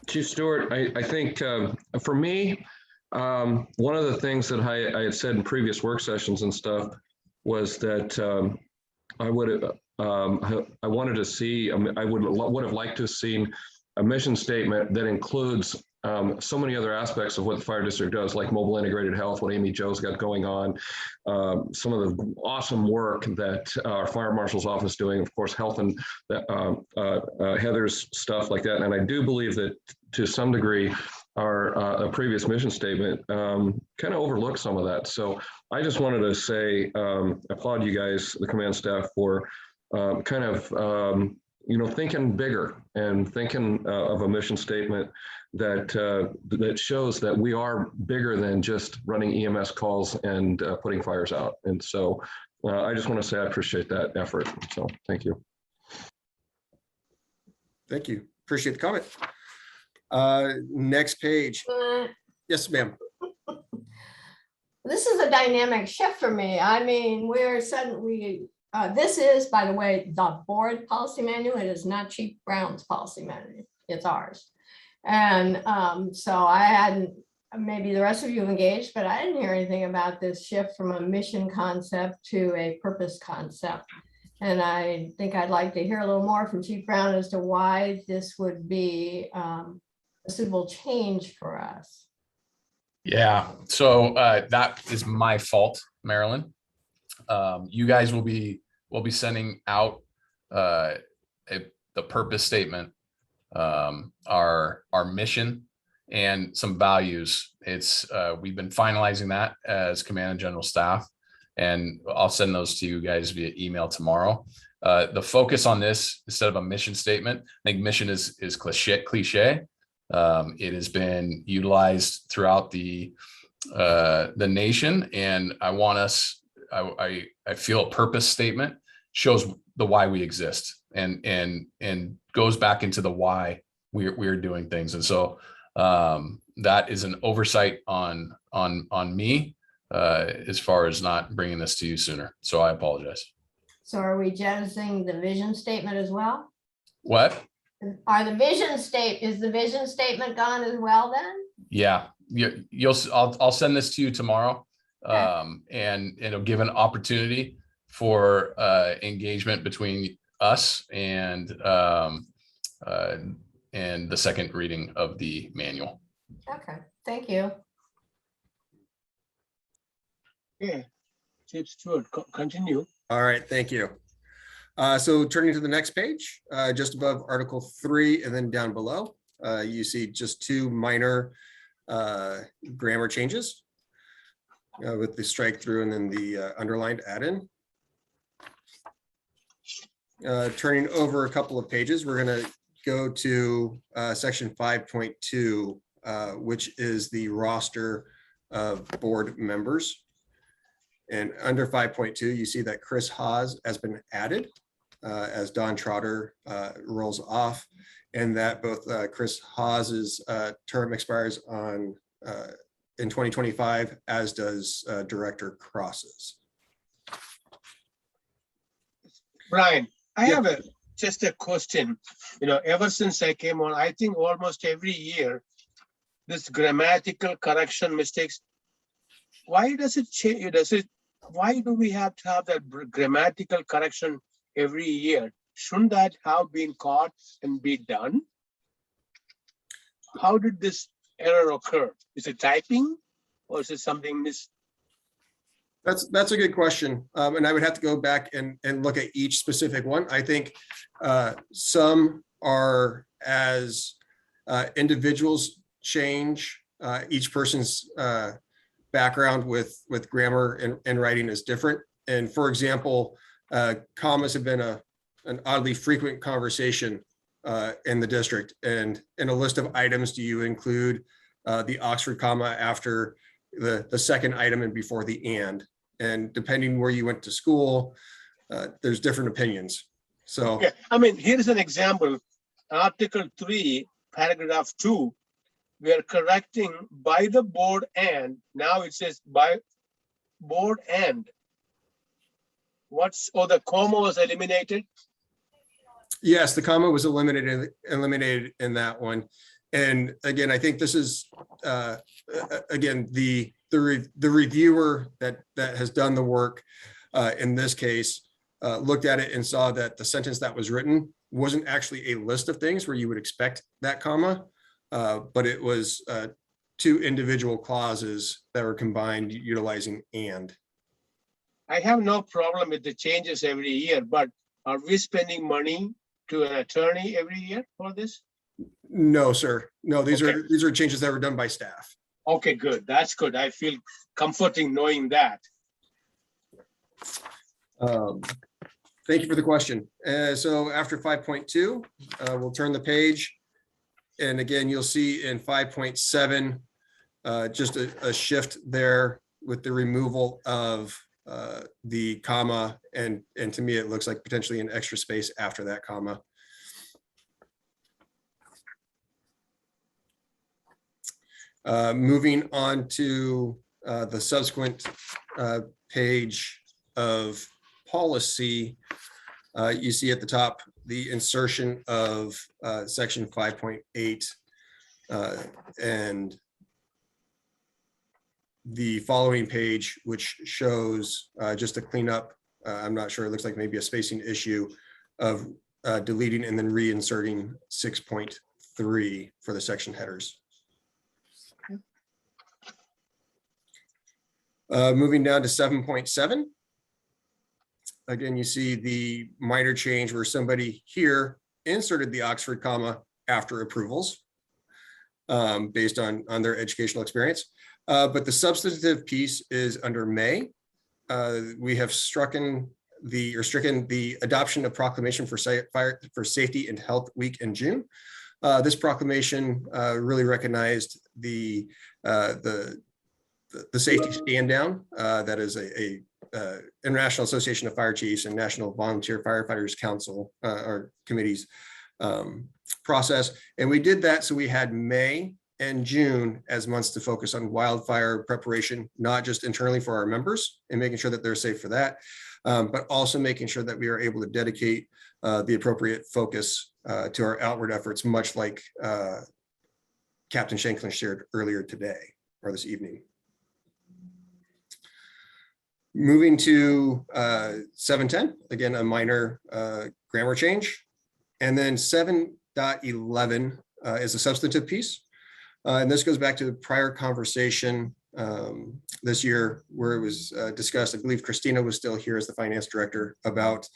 A: Chief Stewart, I think for me, one of the things that I had said in previous work sessions and stuff was that I wanted to see, I would have liked to have seen a mission statement that includes so many other aspects of what the fire district does, like mobile integrated health, what Amy Jo's got going on, some of the awesome work that our fire marshal's office is doing, of course, health and Heather's stuff like that. And I do believe that to some degree, our previous mission statement kind of overlooked some of that. So I just wanted to say, applaud you guys, the command staff, for kind of, thinking bigger and thinking of a mission statement that shows that we are bigger than just running EMS calls and putting fires out. And so I just want to say I appreciate that effort. So thank you.
J: Thank you. Appreciate the comment. Next page. Yes, ma'am.
I: This is a dynamic shift for me. I mean, we're suddenly, this is, by the way, the board policy manual. It is not Chief Brown's policy manual. It's ours. And so I hadn't, maybe the rest of you have engaged, but I didn't hear anything about this shift from a mission concept to a purpose concept. And I think I'd like to hear a little more from Chief Brown as to why this would be a suitable change for us.
B: Yeah, so that is my fault, Marilyn. You guys will be sending out the purpose statement, our mission, and some values. It's we've been finalizing that as command and general staff, and I'll send those to you guys via email tomorrow. The focus on this, instead of a mission statement, I think mission is cliche. It has been utilized throughout the nation, and I want us. I feel a purpose statement shows the why we exist, and goes back into the why we're doing things. And so that is an oversight on me as far as not bringing this to you sooner. So I apologize.
I: So are we jettisoning the vision statement as well?
B: What?
I: Is the vision statement gone as well then?
B: Yeah, I'll send this to you tomorrow.
I: Okay.
B: And it'll give an opportunity for engagement between us and the second reading of the manual.
I: Okay, thank you.
G: Okay, Chief Stewart, continue.
J: All right, thank you. So turning to the next page, just above Article 3 and then down below, you see just two minor grammar changes with the strike through and then the underlined add-in. Turning over a couple of pages, we're going to go to section 5.2, which is the roster of board members. And under 5.2, you see that Chris Haas has been added as Don Trotter rolls off, and that both Chris Haas's term expires on in 2025, as does Director Cross's.
G: Brian, I
J: Yeah.
G: have just a question. Ever since I came on, I think almost every year, this grammatical correction mistakes, why does it change? Why do we have to have that grammatical correction every year? Shouldn't that have been caught and be done? How did this error occur? Is it typing or is it something missed?
J: That's a good question. And I would have to go back and look at each specific one. I think some are as individuals change, each person's background with grammar and writing is different. And for example, commas have been an oddly frequent conversation in the district. And in a list of items, do you include the Oxford comma after the second item and before the and? And depending where you went to school, there's different opinions. So,
G: yeah, I mean, here's an example. Article 3, paragraph 2, we are correcting by the board and, now it says by board and. The comma was eliminated?
J: yes, the comma was eliminated in that one. And again, I think this is, again, the reviewer that has done the work in this case looked at it and saw that the sentence that was written wasn't actually a list of things where you would expect that comma, but it was two individual clauses that were combined utilizing and.
G: I have no problem with the changes every year, but are we spending money to an attorney every year for this?
J: No, sir. No, these
G: Okay.
J: are changes that were done by staff.
G: Okay, good. That's good. I feel comforting knowing that.
J: Thank you for the question. So after 5.2, we'll turn the page. And again, you'll see in 5.7, just a shift there with the removal of the comma. And to me, it looks like potentially an extra space after that comma. Moving on to the subsequent page of policy, you see at the top the insertion of section 5.8 and the following page, which shows just a cleanup. I'm not sure, it looks like maybe a spacing issue of deleting and then reinserting 6.3 for the section headers. Moving down to 7.7. Again, you see the minor change where somebody here inserted the Oxford comma after approvals based on their educational experience. But the substantive piece is under May. We have stricken the adoption of proclamation for Safety and Health Week in June. This proclamation really recognized the safety stand down that is a International Association of Fire Chiefs and National Volunteer Firefighters Council or committees process. And we did that so we had May and June as months to focus on wildfire preparation, not just internally for our members and making sure that they're safe for that, but also making sure that we are able to dedicate the appropriate focus to our outward efforts, much like Captain Shanklin shared earlier today or this evening. Moving to 7.10, again, a minor grammar change. And then 7.11 is a substantive piece. And this goes back to the prior conversation this year where it was discussed. I believe Christina was still here as the finance director about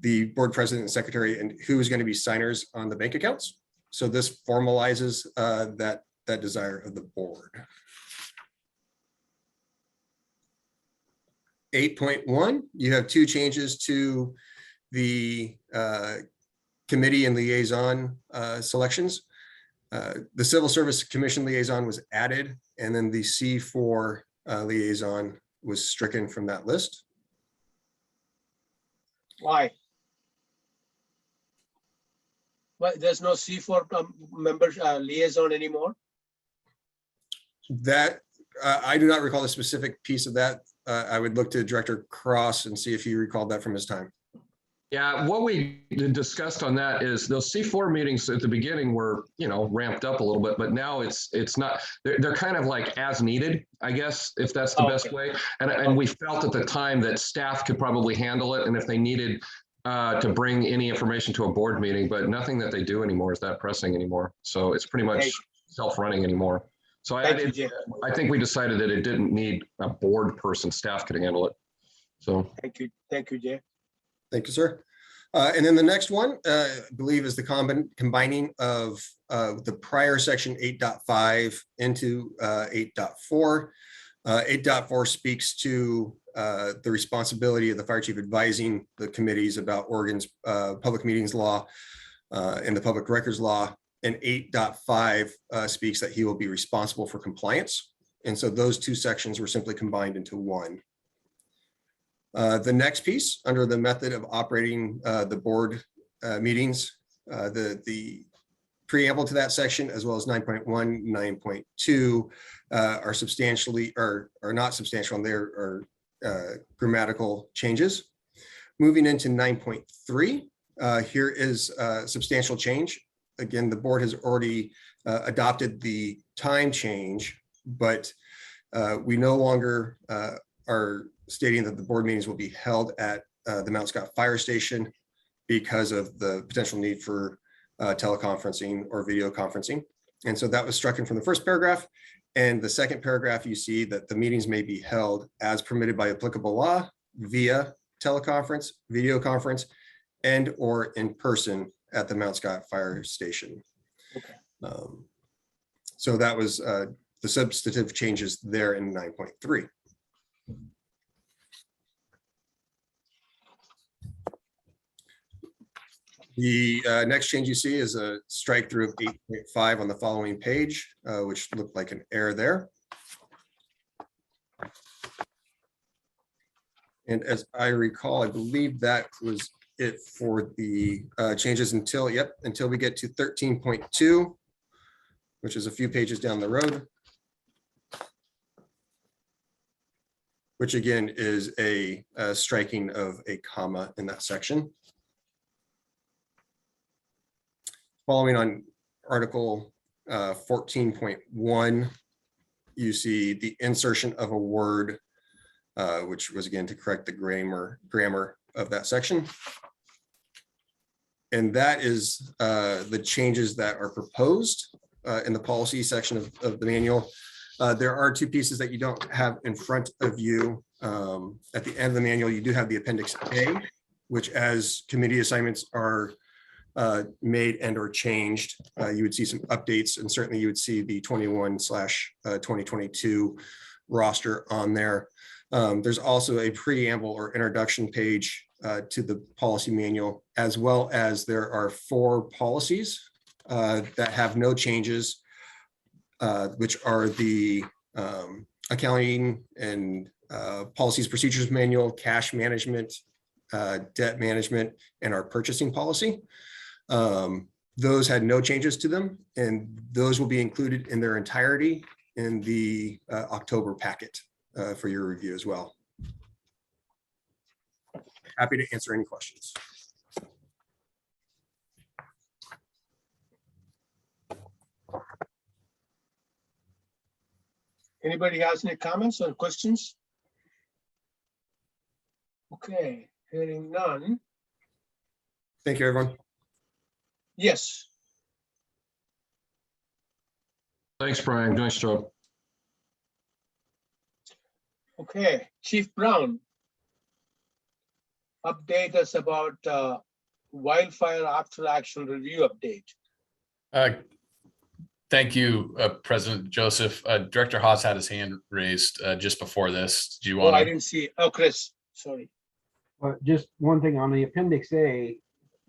J: the board president and secretary and who is going to be signers on the bank accounts. So this formalizes that desire of the board. 8.1, you have two changes to the committee and liaison selections. The Civil Service Commission liaison was added, and then the C4 liaison was stricken from that list.
G: Why? Well, there's no C4 members liaison anymore?
J: That I do not recall the specific piece of that. I would look to Director Cross and see if he recalled that from his time.
A: Yeah, what we discussed on that is those C4 meetings at the beginning were, ramped up a little bit, but now it's not, they're kind of like as needed, I guess, if that's the best way. And we felt at the time that staff could probably handle it. And if they needed to bring any information to a board meeting, but nothing that they do anymore is that pressing anymore. So it's pretty much self-running anymore. So I think we decided that it didn't need a board person, staff could handle it. So.
G: Thank you, Jay.
J: Thank you, sir. And then the next one, I believe, is the combining of the prior section 8.5 into 8.4. 8.4 speaks to the responsibility of the fire chief advising the committees about Oregon's public meetings law and the public records law. And 8.5 speaks that he will be responsible for compliance. And so those two sections were simply combined into one. The next piece, under the method of operating the board meetings, the preamble to that section, as well as 9.1, 9.2 are not substantial, and there are grammatical changes. Moving into 9.3, here is a substantial change. Again, the board has already adopted the time change, but we no longer are stating that the board meetings will be held at the Mount Scott Fire Station because of the potential need for teleconferencing or video conferencing. And so that was struck in from the first paragraph. And the second paragraph, you see that the meetings may be held as permitted by applicable law via teleconference, video conference, and or in person at the Mount Scott Fire Station. Okay. So that was the substantive changes there in 9.3. The next change you see is a strike through of 8.5 on the following page, which looked like an error there. And as I recall, I believe that was it for the changes until we get to 13.2, which is a few pages down the road, which again is a striking of a comma in that section. Following on Article 14.1, you see the insertion of a word, which was again to correct the grammar of that section. And that is the changes that are proposed in the policy section of the manual. There are two pieces that you don't have in front of you. At the end of the manual, you do have the Appendix A, which as committee assignments are made and or changed, you would see some updates, and certainly you would see the 21/2022 roster on there. There's also a preamble or introduction page to the policy manual, as well as there are 4 policies that have no changes, which are the accounting and policies procedures manual, cash management, debt management, and our purchasing policy. Those had no changes to them, and those will be included in their entirety in the October packet for your review as well. Happy to answer any questions.
G: Anybody has any comments or questions? Okay, hearing none.
J: Thank you, everyone.
G: Yes.
A: Thanks, Brian. Nice job.
G: Okay, Chief Brown, update us about Wildfire After Action review update.
B: Thank you, President Joseph. Director Haas had his hand raised just before this. Do you want
G: I didn't see. Oh, Chris, sorry.
E: Just one thing on the Appendix A,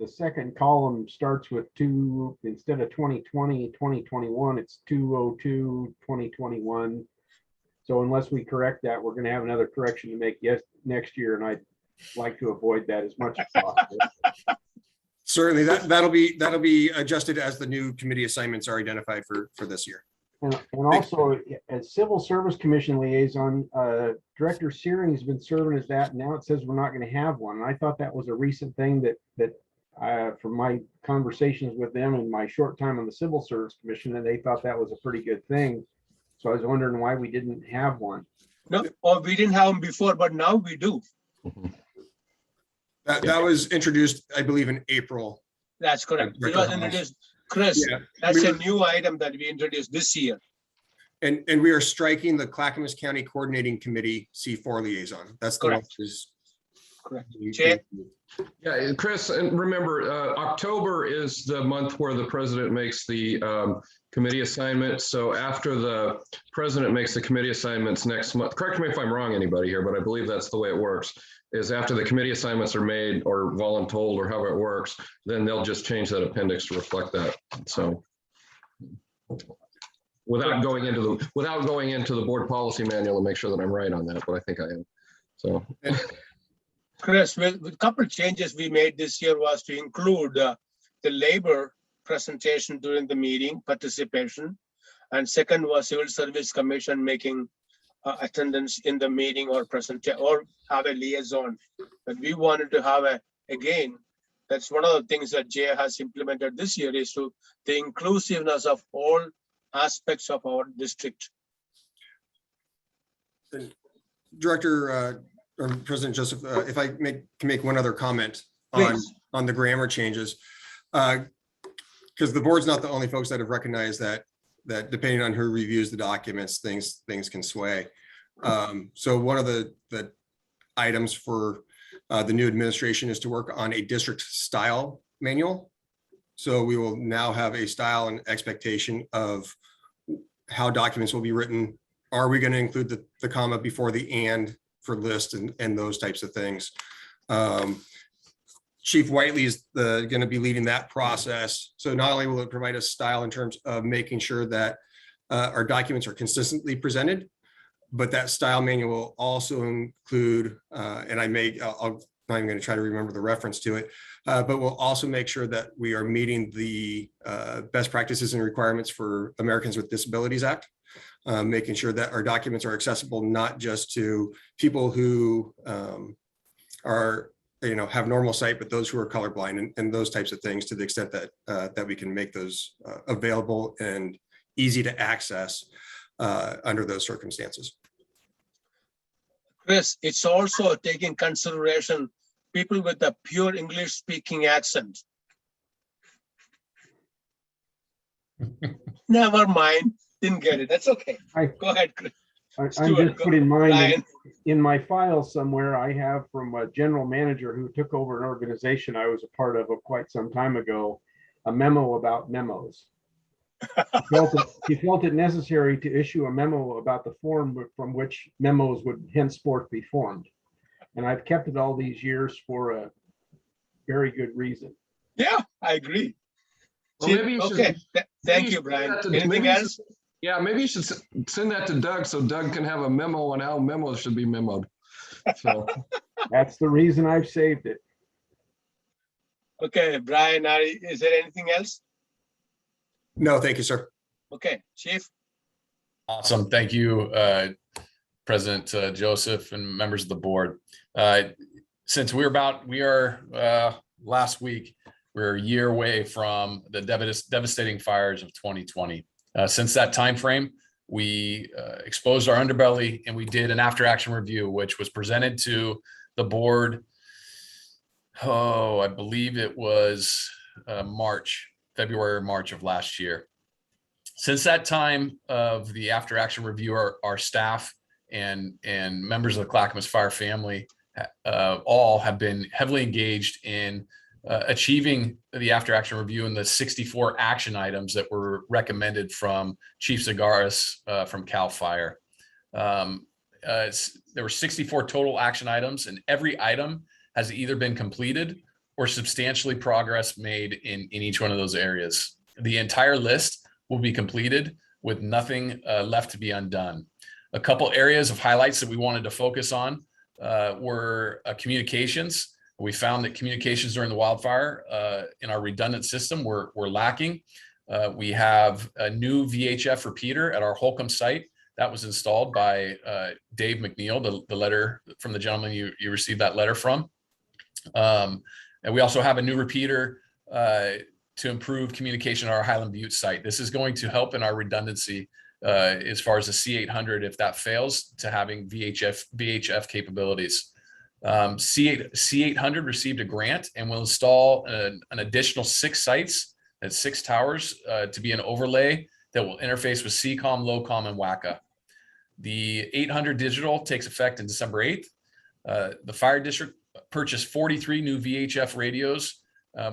E: the second column starts with 2, instead of 2020, 2021, it's 202, 2021. So unless we correct that, we're going to have another correction to make next year, and I'd like to avoid that as much as possible.
J: Certainly, that'll be adjusted as the new committee assignments are identified for this year.
E: And also, as Civil Service Commission liaison, Director Searing has been serving as that. Now it says we're not going to have one. And I thought that was a recent thing that from my conversations with them in my short time on the Civil Service Commission, and they thought that was a pretty good thing. So I was wondering why we didn't have one.
G: No, or we didn't have them before, but now we do.
J: That was introduced, I believe, in April.
G: That's correct. It was introduced, Chris.
J: Yeah,
G: That's a new item that we introduced this year.
J: And we are striking the Clackamas County Coordinating Committee C4 liaison. That's the one.
G: Correct.
J: that is-
G: Correct. Jay?
A: Yeah, Chris, and remember, October is the month where the president makes the committee assignment. So after the president makes the committee assignments next month, correct me if I'm wrong, anybody here, but I believe that's the way it works, is after the committee assignments are made or voluntold or however it works, then they'll just change that appendix to reflect that. So without going into the board policy manual and make sure that I'm right on that, but I think I am. So.
G: Chris, with a couple of changes we made this year was to include the labor presentation during the meeting participation. And second was Civil Service Commission making attendance in the meeting or presentation or have a liaison. But we wanted to have again, that's one of the things that Jay has implemented this year is to the inclusiveness of all aspects of our district.
J: Director or President Joseph, if I can make one other comment on the grammar changes, because the board's not the only folks that have recognized that depending on who reviews the documents, things can sway. So one of the items for the new administration is to work on a district style manual. So we will now have a style and expectation of how documents will be written. Are we going to include the comma before the and for list and those types of things? Chief Whiteley is going to be leading that process. So not only will it provide us style in terms of making sure that our documents are consistently presented, but that style manual will also include, and I'm not even going to try to remember the reference to it, but we'll also make sure that we are meeting the best practices and requirements for Americans with Disabilities Act. Making sure that our documents are accessible not just to people who are, have normal sight, but those who are colorblind and those types of things, to the extent that that we can make those available and easy to access under those circumstances.
G: Chris, it's also taking consideration people with a pure English speaking accent. Never mind. Didn't get it. That's okay. Go ahead, Chris.
E: I'm just put in mind in my file somewhere, I have from a general manager who took over an organization I was a part of quite some time ago, a memo about memos. He felt it necessary to issue a memo about the form from which memos would henceforth be formed. And I've kept it all these years for a very good reason.
G: Yeah, I agree.
A: Well, maybe you should,
G: thank you, Brian. Anything else?
A: Yeah, maybe you should send that to Doug so Doug can have a memo on how memos should be memoed. So
E: that's the reason I've saved it.
G: Okay, Brian, is there anything else?
J: No, thank you, sir.
G: Okay, Chief.
B: Awesome. Thank you, President Joseph and members of the board. Since we are last week, we're a year away from the devastating fires of 2020. Since that time frame, we exposed our underbelly and we did an after action review, which was presented to the board. I believe it was February or March of last year. Since that time of the after action review, our staff and members of the Clackamas Fire family all have been heavily engaged in achieving the after action review and the 64 action items that were recommended from Chief Zagaris from CAL FIRE. There were 64 total action items, and every item has either been completed or substantially progress made in each one of those areas. The entire list will be completed with nothing left to be undone. A couple areas of highlights that we wanted to focus on were communications. We found that communications during the wildfire in our redundant system were lacking. We have a new VHF repeater at our Holcomb site that was installed by Dave McNeil, the letter from the gentleman you received that letter from. And we also have a new repeater to improve communication at our Highland Butte site. This is going to help in our redundancy as far as the C800 if that fails, to having VHF capabilities. C800 received a grant and will install an additional 6 sites at 6 towers to be an overlay that will interface with CCOM, LOCOM, and WACA. The 800 digital takes effect in December 8th. The fire district purchased 43 new VHF radios,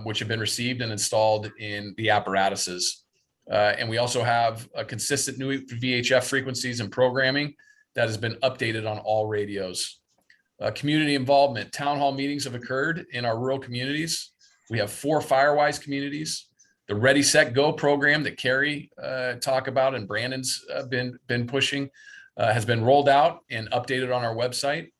B: which have been received and installed in the apparatuses. And we also have a consistent new VHF frequencies and programming that has been updated on all radios. Community involvement. Town hall meetings have occurred in our rural communities. We have 4 Firewise communities. The Ready, Set, Go program that Carrie talked about and Brandon's been pushing has been rolled out and updated on our website.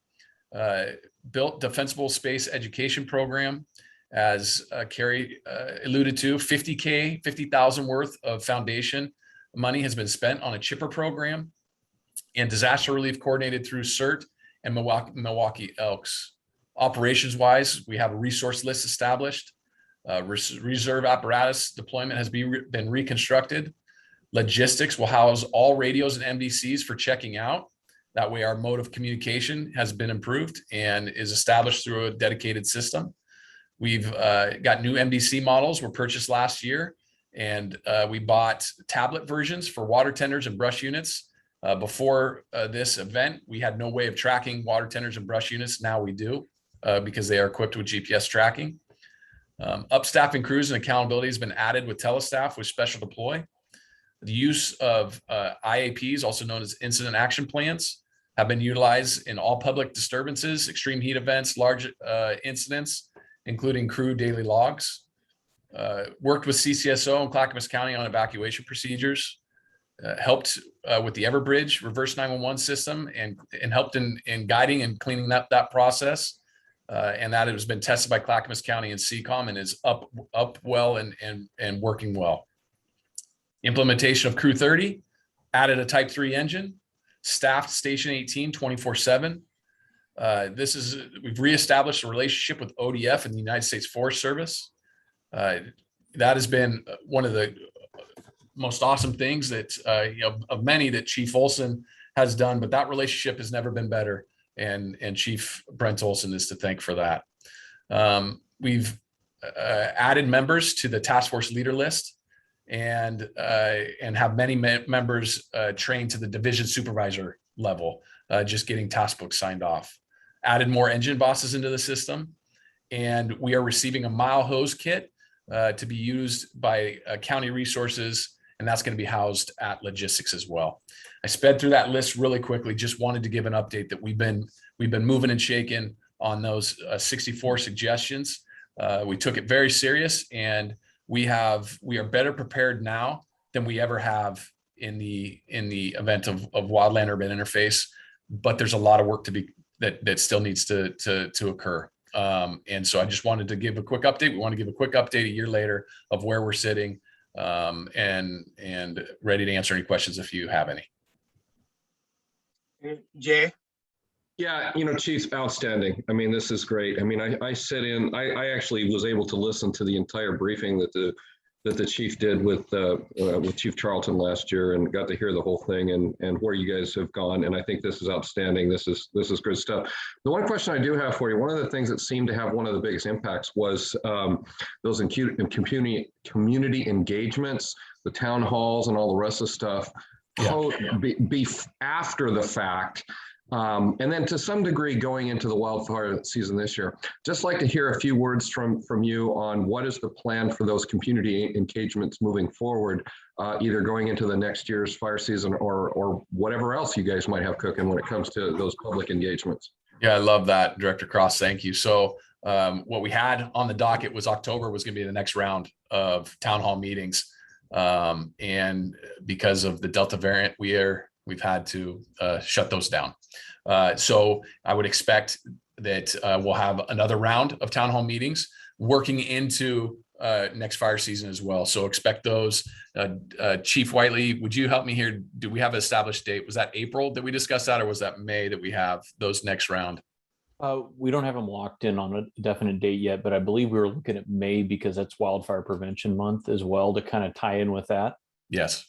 B: Built Defensible Space Education Program, as Carrie alluded to, $50,000 worth of foundation money has been spent on a chipper program, and disaster relief coordinated through CERT and Milwaukee Elks. Operations wise, we have a resource list established. Reserve apparatus deployment has been reconstructed. Logistics will house all radios and MDCs for checking out. That way our mode of communication has been improved and is established through a dedicated system. We've got new MDC models were purchased last year, and we bought tablet versions for water tenders and brush units. Before this event, we had no way of tracking water tenders and brush units. Now we do because they are equipped with GPS tracking. Upstaffing crews and accountability has been added with telestaff with special deploy. The use of IAPs, also known as incident action plans, have been utilized in all public disturbances, extreme heat events, large incidents, including crew daily logs. Worked with CCSO and Clackamas County on evacuation procedures. Helped with the Everbridge reverse 911 system and helped in guiding and cleaning up that process. And that has been tested by Clackamas County and CCOM and is up well and working well. Implementation of Crew 30, added a Type 3 engine, staffed Station 18 24/7. We've reestablished a relationship with ODF and the United States Forest Service. That has been one of the most awesome things that, of many that Chief Olson has done, but that relationship has never been better. And Chief Brent Olson is to thank for that. We've added members to the task force leader list and have many members trained to the division supervisor level, just getting task books signed off. Added more engine bosses into the system, and we are receiving a mile hose kit to be used by county resources, and that's going to be housed at logistics as well. I sped through that list really quickly. Just wanted to give an update that we've been moving and shaking on those 64 suggestions. We took it very serious, and we are better prepared now than we ever have in the event of wildland urban interface. But there's a lot of work that still needs to occur. And so I just wanted to give a quick update. We want to give a quick update a year later of where we're sitting, and ready to answer any questions if you have any.
G: Jay?
A: Yeah, Chief, outstanding. I mean, this is great. I mean, I actually was able to listen to the entire briefing that the chief did with Chief Charlton last year, and got to hear the whole thing and where you guys have gone. And I think this is outstanding. This is good stuff. The one question I do have for you, one of the things that seemed to have one of the biggest impacts was those in community engagements, the town halls and all the rest of the stuff. Be after the fact. And then to some degree going into the wildfire season this year. Just like to hear a few words from you on what is the plan for those community engagements moving forward, either going into the next year's fire season or whatever else you guys might have cooking when it comes to those public engagements.
B: Yeah, I love that, Director Cross. Thank you. So what we had on the docket was October was going to be the next round of town hall meetings. And because of the Delta variant, we've had to shut those down. So I would expect that we'll have another round of town hall meetings working into next fire season as well. So expect those. Chief Whiteley, would you help me here? Do we have an established date? Was that April that we discussed that, or was that May that we have those next round?
N: We don't have them locked in on a definite date yet, but I believe we were looking at May because that's Wildfire Prevention Month as well, to kind of tie in with that.
B: Yes.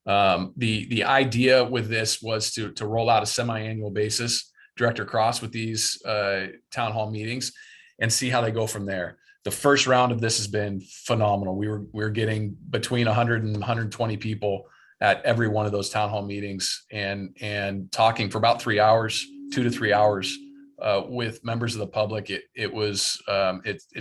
B: The idea with this was to roll out a semi-annual basis, direct across with these town hall meetings, and see how they go from there. The first round of this has been phenomenal. We're getting between 100 and 120 people at every one of those town hall meetings and talking for about 3 hours, 2 to 3 hours with members of the public. It's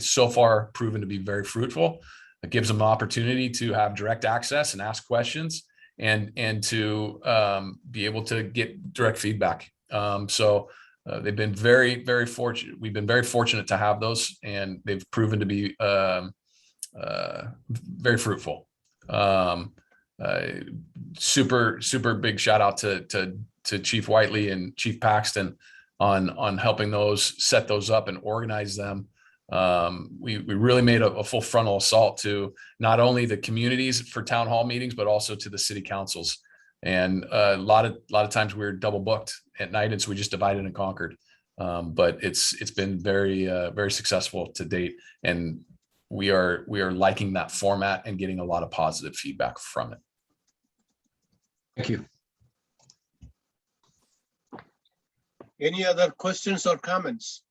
B: so far proven to be very fruitful. It gives them an opportunity to have direct access and ask questions and to be able to get direct feedback. They've been very, very fortunate. We've been very fortunate to have those, and they've proven to be very fruitful. Super big shout out to Chief Whiteley and Chief Paxton on helping those set those up and organize them. We really made a full frontal assault to not only the communities for town hall meetings, but also to the city councils. And a lot of times we were double booked at night, and so we just divided and conquered. But it's been very very successful to date, and we are liking that format and getting a lot of positive feedback from it.
A: Thank you.
G: Any other questions or comments?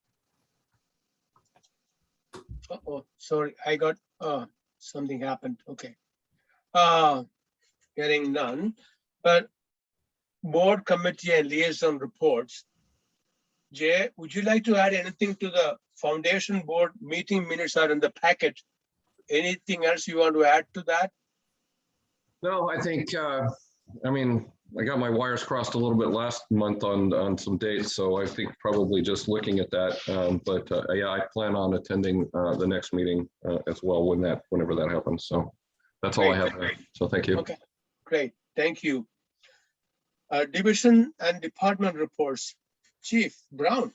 G: Oh, sorry, I got something happened. Okay. Hearing none, but board committee and liaison reports. Jay, would you like to add anything to the foundation board meeting minutes are in the packet? Anything else you want to add to that?
A: No, I think, I mean, I got my wires crossed a little bit last month on some dates, so I think probably just looking at that. Yeah, I plan on attending the next meeting as well whenever that happens. So that's all I have. So thank you.
G: Okay, great. Thank you. Division and department reports. Chief Brown.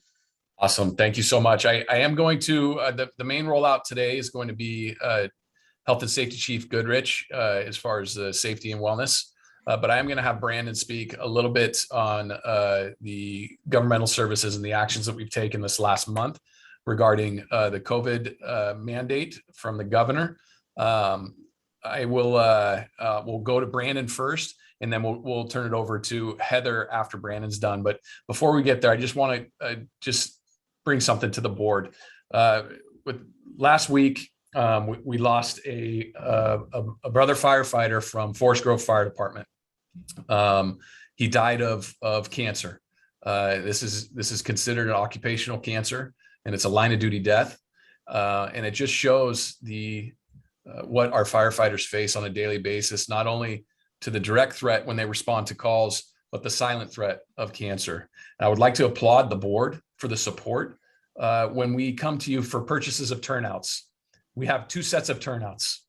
B: Awesome. Thank you so much. I am going to, the main rollout today is going to be Health and Safety Chief Goodrich as far as the safety and wellness. But I am going to have Brandon speak a little bit on the governmental services and the actions that we've taken this last month regarding the COVID mandate from the governor. I will we'll go to Brandon first, and then we'll turn it over to Heather after Brandon's done. But before we get there, I just want to just bring something to the board. With last week, we lost a brother firefighter from Forest Grove Fire Department. He died of cancer. This is considered an occupational cancer, and it's a line of duty death. And it just shows what our firefighters face on a daily basis, not only to the direct threat when they respond to calls, but the silent threat of cancer. And I would like to applaud the board for the support. When we come to you for purchases of turnouts, we have 2 sets of turnouts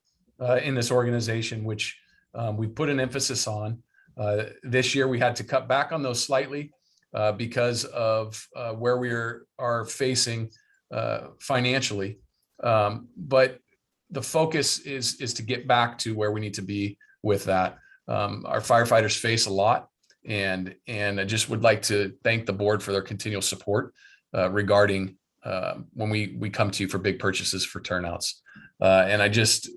B: in this organization, which we put an emphasis on. This year, we had to cut back on those slightly because of where we are facing financially. But the focus is to get back to where we need to be with that. Our firefighters face a lot, and I just would like to thank the board for their continual support regarding when we come to you for big purchases for turnouts. And I just,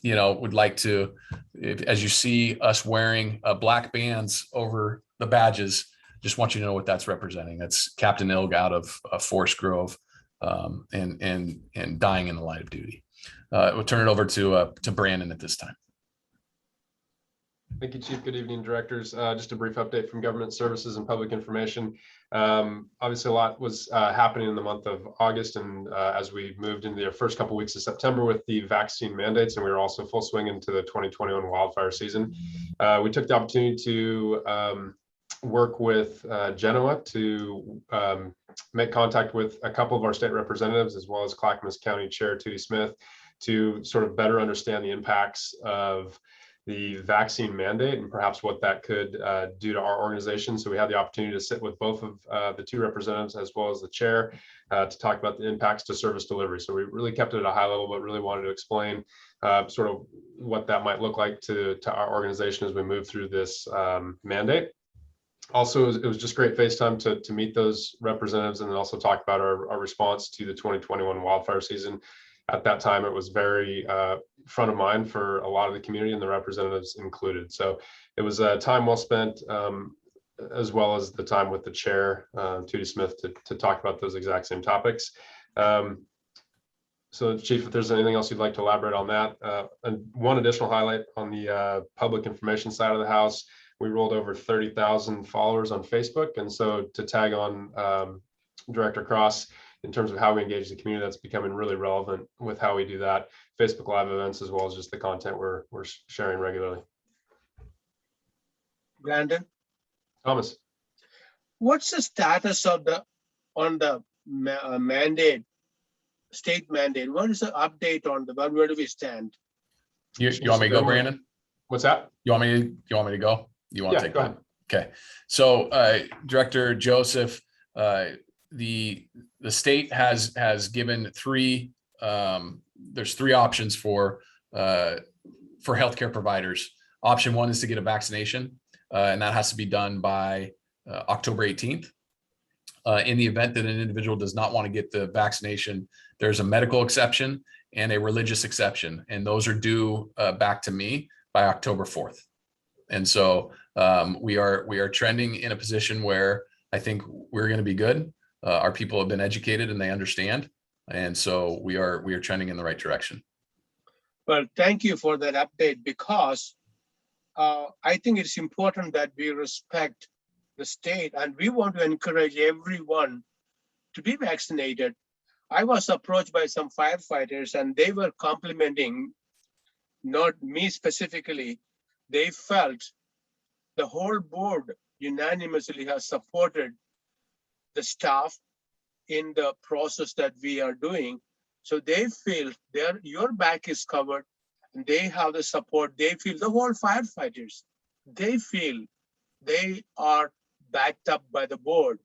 B: would like to, as you see us wearing black bands over the badges, just want you to know what that's representing. That's Captain Ilg out of Forest Grove and dying in the line of duty. We'll turn it over to Brandon at this time.
O: Thank you, Chief. Good evening, directors. Just a brief update from Government Services and Public Information. Obviously, a lot was happening in the month of August, and as we moved into the first couple of weeks of September with the vaccine mandates, and we were also full swing into the 2021 wildfire season. We took the opportunity to work with Genoa to make contact with a couple of our state representatives, as well as Clackamas County Chair Tootie Smith, to sort of better understand the impacts of the vaccine mandate and perhaps what that could do to our organization. So we had the opportunity to sit with both of the two representatives as well as the chair to talk about the impacts to service delivery. So we really kept it at a high level, but really wanted to explain sort of what that might look like to our organization as we move through this mandate. Also, it was just great FaceTime to meet those representatives and then also talk about our response to the 2021 wildfire season. At that time, it was very front of mind for a lot of the community and the representatives included. So it was a time well spent, as well as the time with the chair, Tootie Smith, to talk about those exact same topics. So Chief, if there's anything else you'd like to elaborate on that. And one additional highlight on the public information side of the house, we rolled over 30,000 followers on Facebook. And so to tag on Director Cross, in terms of how we engage the community, that's becoming really relevant with how we do that. Facebook Live events, as well as just the content we're sharing regularly.
G: Brandon,
O: Thomas,
G: what's the status of the mandate, state mandate? What is the update on the where do we stand?
B: You want me to go, Brandon?
O: What's that?
B: You want me to go? You want to take
O: go
B: that? Okay. So Director Joseph, the state has given three, there's three options for healthcare providers. Option one is to get a vaccination, and that has to be done by October 18th. In the event that an individual does not want to get the vaccination, there's a medical exception and a religious exception, and those are due back to me by October 4th. And so we are trending in a position where I think we're going to be good. Our people have been educated and they understand. And so we are trending in the right direction.
G: Well, thank you for that update, because I think it's important that we respect the state and we want to encourage everyone to be vaccinated. I was approached by some firefighters and they were complimenting, not me specifically. They felt the whole board unanimously has supported the staff in the process that we are doing. So they feel your back is covered and they have the support. They feel the whole firefighters, they feel they are backed up by the board,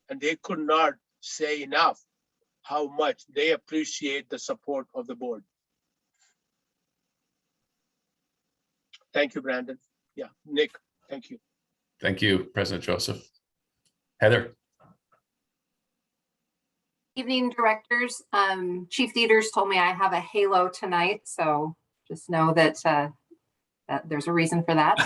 G: and they could not say enough how much they appreciate the support of the board. Thank you, Brandon. Yeah, Nick, thank you.
B: Thank you, President Joseph. Heather.
P: Evening, directors. Chief Dieters told me I have a halo tonight, so just know that, that there's a reason for that.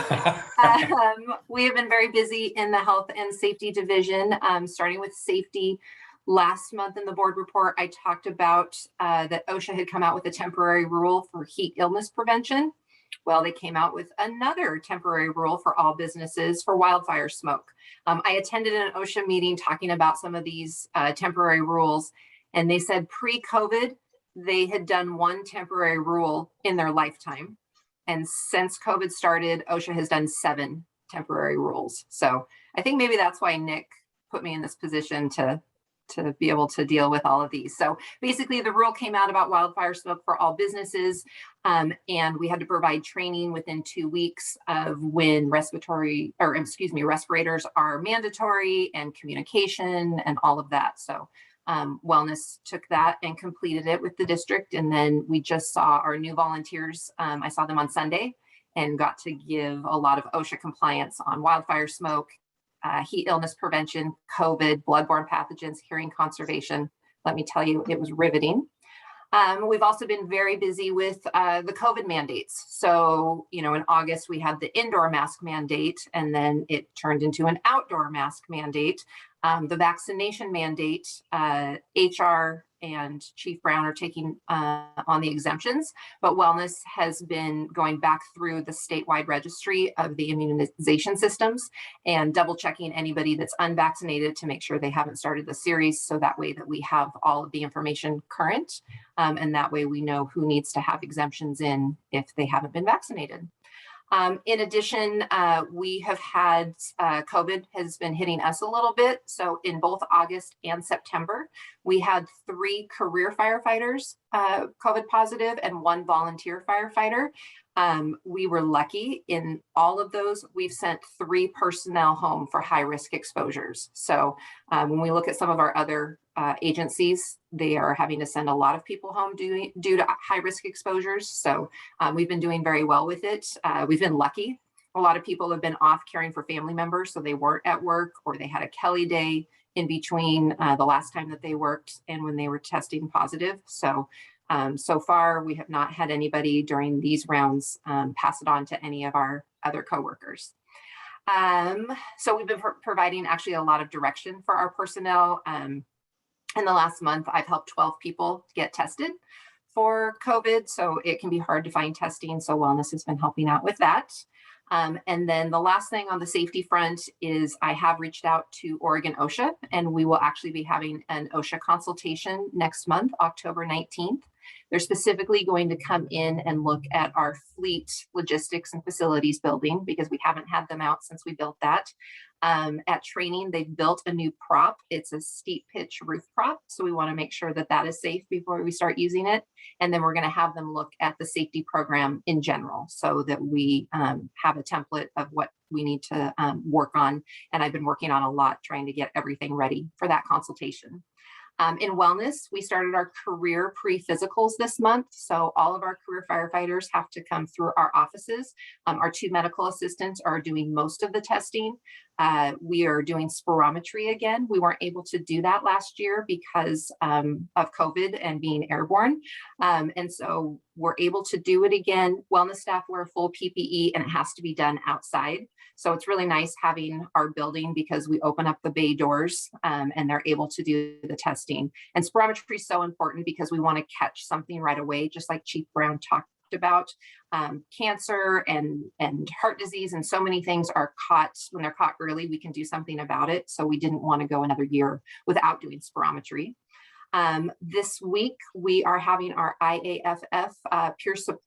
P: We have been very busy in the Health and Safety Division, starting with safety. Last month in the board report, I talked about that OSHA had come out with a temporary rule for heat illness prevention. Well, they came out with another temporary rule for all businesses for wildfire smoke. I attended an OSHA meeting talking about some of these temporary rules, and they said pre-COVID, they had done one temporary rule in their lifetime. And since COVID started, OSHA has done 7 temporary rules. So I think maybe that's why Nick put me in this position to be able to deal with all of these. So basically the rule came out about wildfire smoke for all businesses. And we had to provide training within 2 weeks of when respirators are mandatory, and communication and all of that. So Wellness took that and completed it with the district. And then we just saw our new volunteers. I saw them on Sunday and got to give a lot of OSHA compliance on wildfire smoke, heat illness prevention, COVID, bloodborne pathogens, hearing conservation. Let me tell you, it was riveting. We've also been very busy with the COVID mandates. So, in August, we had the indoor mask mandate, and then it turned into an outdoor mask mandate. The vaccination mandate, HR and Chief Brown are taking on the exemptions, but Wellness has been going back through the statewide registry of the immunization systems and double checking anybody that's unvaccinated to make sure they haven't started the series. So that way that we have all of the information current. And that way we know who needs to have exemptions in if they haven't been vaccinated. In addition, we have had COVID has been hitting us a little bit. So in both August and September, we had 3 career firefighters COVID positive and 1 volunteer firefighter. We were lucky in all of those. We've sent 3 personnel home for high risk exposures. So when we look at some of our other agencies, they are having to send a lot of people home due to high risk exposures. So we've been doing very well with it. We've been lucky. A lot of people have been off caring for family members, so they weren't at work, or they had a Kelly day in between the last time that they worked and when they were testing positive. So so far, we have not had anybody during these rounds pass it on to any of our other coworkers. So we've been providing actually a lot of direction for our personnel. In the last month, I've helped 12 people get tested for COVID, so it can be hard to find testing. So wellness has been helping out with that. And then the last thing on the safety front is I have reached out to Oregon OSHA, and we will actually be having an OSHA consultation next month, October 19th. They're specifically going to come in and look at our fleet logistics and facilities building, because we haven't had them out since we built that. At training, they've built a new prop. It's a steep pitch roof prop. So we want to make sure that that is safe before we start using it. And then we're going to have them look at the safety program in general, so that we have a template of what we need to work on. And I've been working on a lot trying to get everything ready for that consultation. In wellness, we started our career pre-physicals this month. So all of our career firefighters have to come through our offices. Our 2 medical assistants are doing most of the testing. We are doing spirometry again. We weren't able to do that last year because of COVID and being airborne. And so we're able to do it again. Wellness staff wear full PPE, and it has to be done outside. So it's really nice having our building, because we open up the bay doors and they're able to do the testing. And spirometry is so important because we want to catch something right away, just like Chief Brown talked about. Cancer and heart disease and so many things are caught. When they're caught early, we can do something about it. So we didn't want to go another year without doing spirometry. This week, we are having our IAFF peer support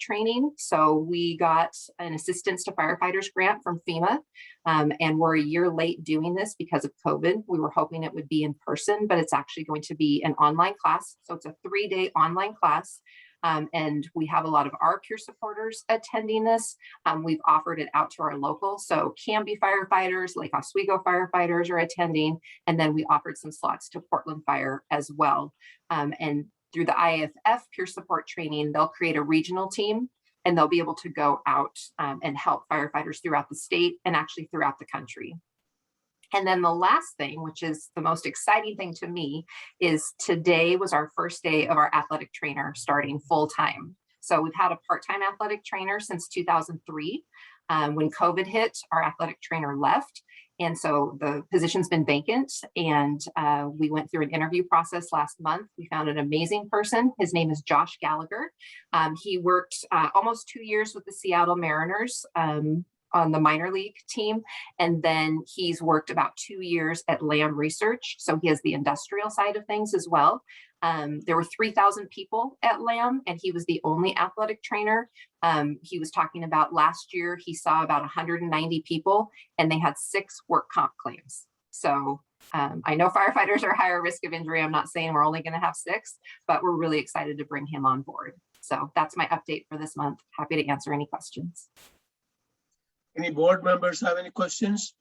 P: training. So we got an Assistance to Firefighters grant from FEMA, and we're a year late doing this because of COVID. We were hoping it would be in person, but it's actually going to be an online class. So it's a 3-day online class. And we have a lot of our peer supporters attending this. We've offered it out to our locals. So Canby firefighters, Lake Oswego firefighters are attending. And then we offered some slots to Portland Fire as well. And through the IAFF peer support training, they'll create a regional team, and they'll be able to go out and help firefighters throughout the state and actually throughout the country. And then the last thing, which is the most exciting thing to me, is today was our first day of our athletic trainer starting full time. So we've had a part-time athletic trainer since 2003. When COVID hit, our athletic trainer left. And so the position's been vacant, and we went through an interview process last month. We found an amazing person. His name is Josh Gallagher. He worked almost 2 years with the Seattle Mariners on the minor league team. And then he's worked about 2 years at Lamb Research. So he has the industrial side of things as well. There were 3,000 people at Lamb, and he was the only athletic trainer. He was talking about last year, he saw about 190 people, and they had 6 work comp claims. So I know firefighters are higher risk of injury. I'm not saying we're only going to have 6, but we're really excited to bring him on board. So that's my update for this month. Happy to answer any questions.
G: Any board members have any questions?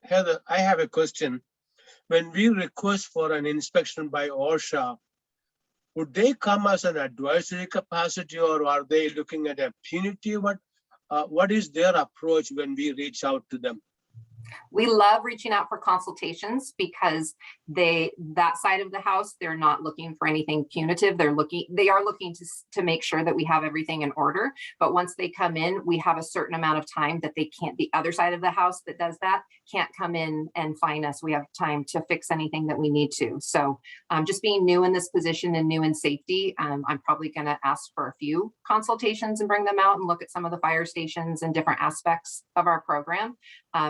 G: Heather, I have a question. When we request for an inspection by OSHA, would they come as an advisory capacity, or are they looking at a punitive? What is their approach when we reach out to them?
P: We love reaching out for consultations, because that side of the house, they're not looking for anything punitive. They are looking to make sure that we have everything in order. But once they come in, we have a certain amount of time that they can't, the other side of the house that does that can't come in and fine us. We have time to fix anything that we need to. So just being new in this position and new in safety, I'm probably going to ask for a few consultations and bring them out and look at some of the fire stations and different aspects of our program,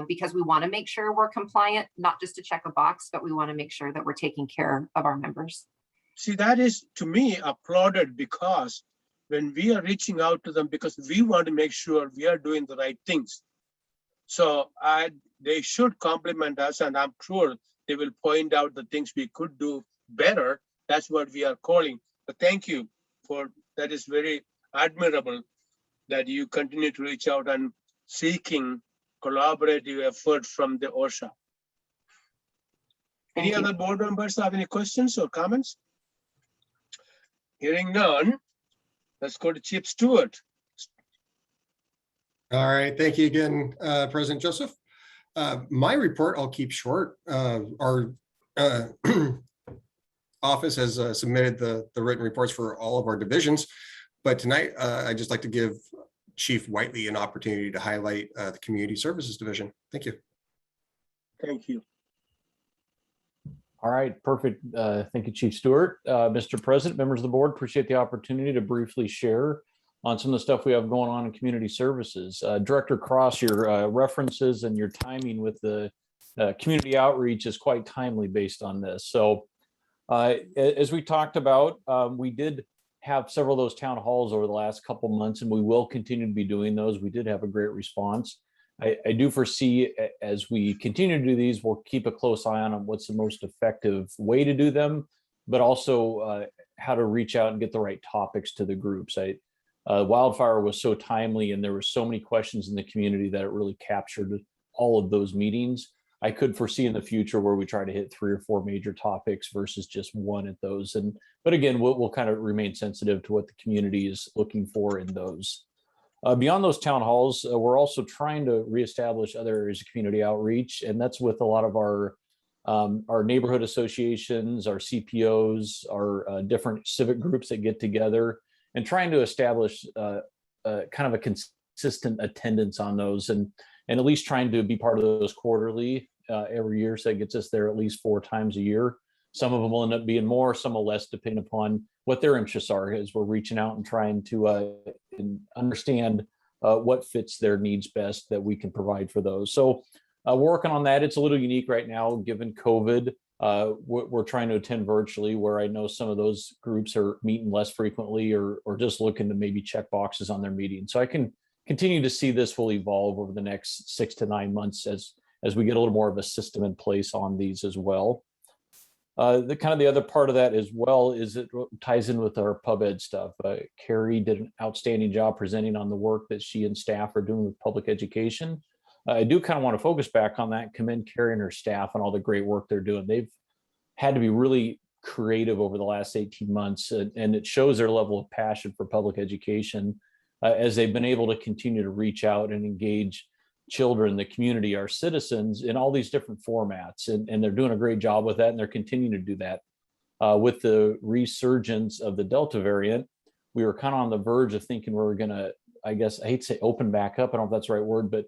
P: because we want to make sure we're compliant, not just to check a box, but we want to make sure that we're taking care of our members.
G: See, that is to me applauded, because when we are reaching out to them, because we want to make sure we are doing the right things. So they should compliment us, and I'm sure they will point out the things we could do better. That's what we are calling. But thank you for that. Is very admirable that you continue to reach out and seeking collaborative effort from the OSHA. Any other board members have any questions or comments? Hearing none, let's go to Chief Stewart.
J: All right, thank you again, President Joseph. My report, I'll keep short. Our office has submitted the written reports for all of our divisions, but tonight I'd just like to give Chief Whiteley an opportunity to highlight the Community Services Division. Thank you.
G: Thank you.
N: All right, perfect. Thank you, Chief Stewart. Mr. President, members of the board, appreciate the opportunity to briefly share on some of the stuff we have going on in community services. Director Cross, your references and your timing with the community outreach is quite timely based on this. So as we talked about, we did have several of those town halls over the last couple months, and we will continue to be doing those. We did have a great response. I do foresee as we continue to do these, we'll keep a close eye on what's the most effective way to do them, but also how to reach out and get the right topics to the groups. Wildfire was so timely, and there were so many questions in the community that it really captured all of those meetings. I could foresee in the future where we try to hit 3 or 4 major topics versus just one at those. But again, we'll kind of remain sensitive to what the community is looking for in those. Beyond those town halls, we're also trying to reestablish other areas of community outreach, and that's with a lot of our neighborhood associations, our CPOs, our different civic groups that get together, and trying to establish kind of a consistent attendance on those, and at least trying to be part of those quarterly every year. So that gets us there at least 4 times a year. Some of them will end up being more, some will less, depending upon what their interests are, as we're reaching out and trying to understand what fits their needs best that we can provide for those. So we're working on that. It's a little unique right now, given COVID. We're trying to attend virtually, where I know some of those groups are meeting less frequently or just looking to maybe check boxes on their meeting. So I can continue to see this will evolve over the next 6 to 9 months as we get a little more of a system in place on these as well. The other part of that as well is it ties in with our pub ed stuff. Carrie did an outstanding job presenting on the work that she and staff are doing with public education. I do kind of want to focus back on that and commend Carrie and her staff on all the great work they're doing. They've had to be really creative over the last 18 months, and it shows their level of passion for public education as they've been able to continue to reach out and engage children, the community, our citizens in all these different formats. And they're doing a great job with that, and they're continuing to do that. With the resurgence of the Delta variant, we were kind of on the verge of thinking we were going to, I guess, I hate to say open back up, I don't know if that's the right word, but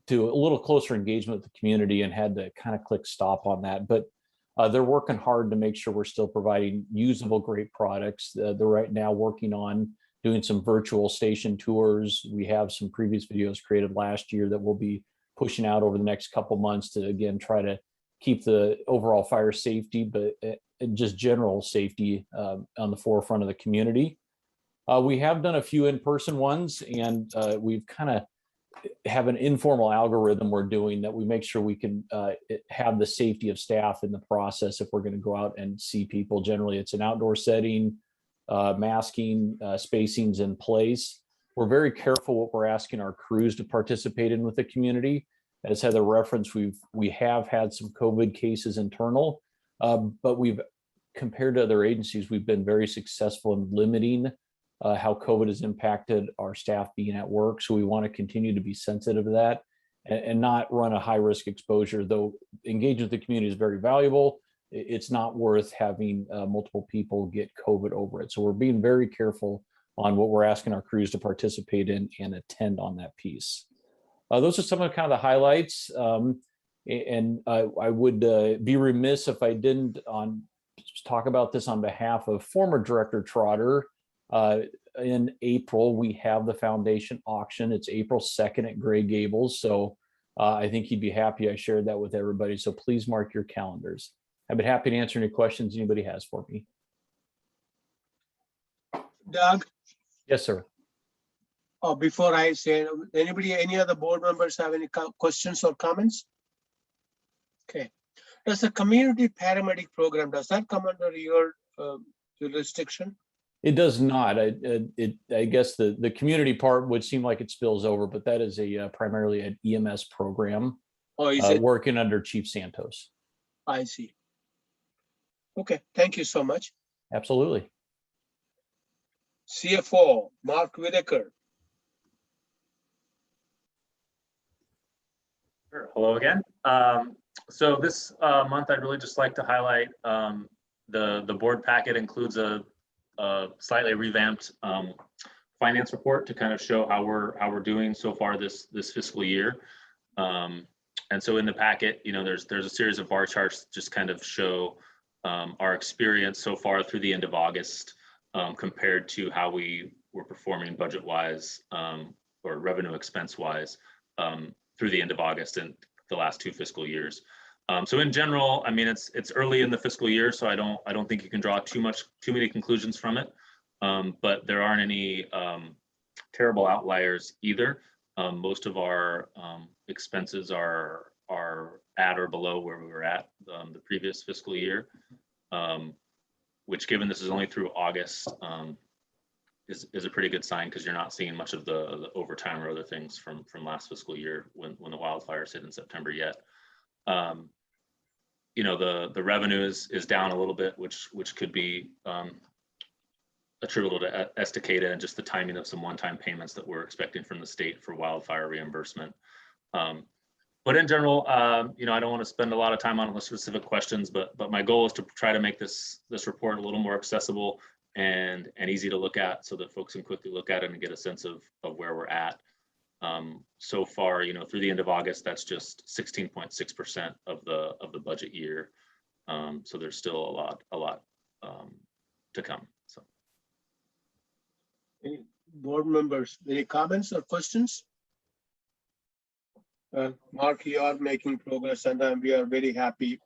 N: to a little closer engagement with the community, and had to kind of click stop on that. But they're working hard to make sure we're still providing usable, great products. They're right now working on doing some virtual station tours. We have some previous videos created last year that we'll be pushing out over the next couple months to, again, try to keep the overall fire safety, but just general safety on the forefront of the community. We have done a few in-person ones, and we've kind of have an informal algorithm we're doing that we make sure we can have the safety of staff in the process if we're going to go out and see people. Generally, it's an outdoor setting, masking, spacings in place. We're very careful what we're asking our crews to participate in with the community. As Heather referenced, we have had some COVID cases internal, but compared to other agencies, we've been very successful in limiting how COVID has impacted our staff being at work. So we want to continue to be sensitive to that and not run a high risk exposure. Though engaging with the community is very valuable, it's not worth having multiple people get COVID over it. So we're being very careful on what we're asking our crews to participate in and attend on that piece. Those are some of the highlights. And I would be remiss if I didn't talk about this on behalf of former Director Trotter. In April, we have the foundation auction. It's April 2nd at Gray Gables. So I think he'd be happy I shared that with everybody. So please mark your calendars. I've been happy to answer any questions anybody has for me.
G: Doug,
N: Yes, sir.
G: Oh, before I say, any other board members have any questions or comments? Okay. Does the community paramedic program, does that come under your jurisdiction?
N: It does not. I guess the community part would seem like it spills over, but that is primarily an EMS program.
G: Oh, is it?
N: Working under Chief Santos.
G: I see. Okay, thank you so much.
N: Absolutely.
G: CFO, Mark Whitaker.
L: Sure. Hello again. So this month, I'd really just like to highlight the board packet includes a slightly revamped finance report to kind of show how we're doing so far this fiscal year. And so in the packet, there's a series of bar charts that just kind of show our experience so far through the end of August compared to how we were performing budget-wise or revenue expense-wise through the end of August and the last 2 fiscal years. So in general, I mean, it's early in the fiscal year, so I don't think you can draw too many conclusions from it. But there aren't any terrible outliers either. Most of our expenses are at or below where we were at the previous fiscal year, which, given this is only through August, is a pretty good sign, because you're not seeing much of the overtime or other things from last fiscal year when the wildfires hit in September yet. The revenue is down a little bit, which could be attributable to Estacada and just the timing of some one-time payments that we're expecting from the state for wildfire reimbursement. But in general, I don't want to spend a lot of time on the specific questions, but my goal is to try to make this report a little more accessible and easy to look at, so that folks can quickly look at it and get a sense of where we're at. So far, through the end of August, that's just 16.6% of the budget year. So there's still a lot to come. So,
G: any board members, any comments or questions? Mark, you are making progress, and we are very happy.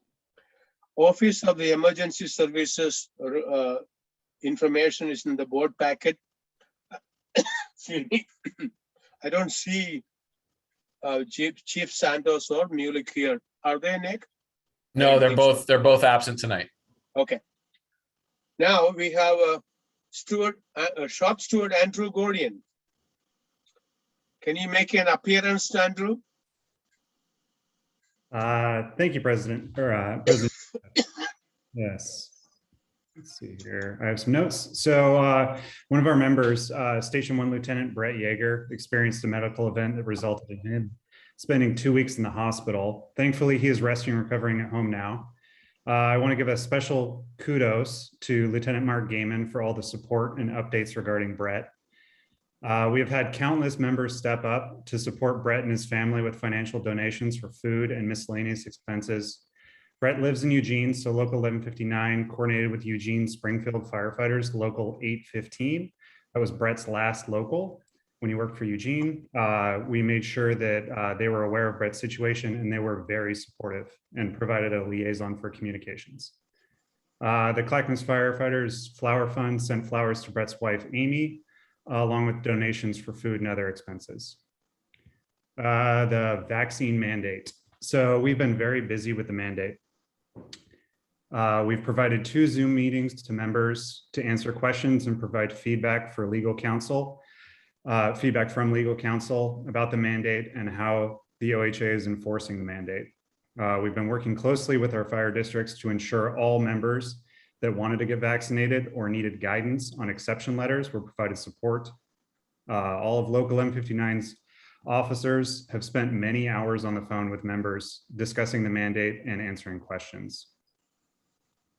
G: Office of the Emergency Services information is in the board packet. I don't see Chief Santos or Mulek here. Are they, Nick?
B: No, they're both absent tonight.
G: Okay. Now we have a shop steward, Andrew Gordian. Can you make an appearance, Andrew?
Q: Thank you, President. President. Yes. Let's see here. I have some notes. So one of our members, Station 1 Lieutenant Brett Yeager, experienced a medical event that resulted in him spending 2 weeks in the hospital. Thankfully, he is resting and recovering at home now. I want to give a special kudos to Lieutenant Mark Gaiman for all the support and updates regarding Brett. We have had countless members step up to support Brett and his family with financial donations for food and miscellaneous expenses. Brett lives in Eugene, so Local 1159 coordinated with Eugene Springfield firefighters, Local 815. That was Brett's last local when he worked for Eugene. We made sure that they were aware of Brett's situation, and they were very supportive and provided a liaison for communications. The Clackamas Firefighters Flower Fund sent flowers to Brett's wife, Amy, along with donations for food and other expenses. The vaccine mandate. So we've been very busy with the mandate. We've provided 2 Zoom meetings to members to answer questions and provide feedback from legal counsel about the mandate and how the OHA is enforcing the mandate. We've been working closely with our fire districts to ensure all members that wanted to get vaccinated or needed guidance on exception letters were provided support. All of Local M59's officers have spent many hours on the phone with members discussing the mandate and answering questions.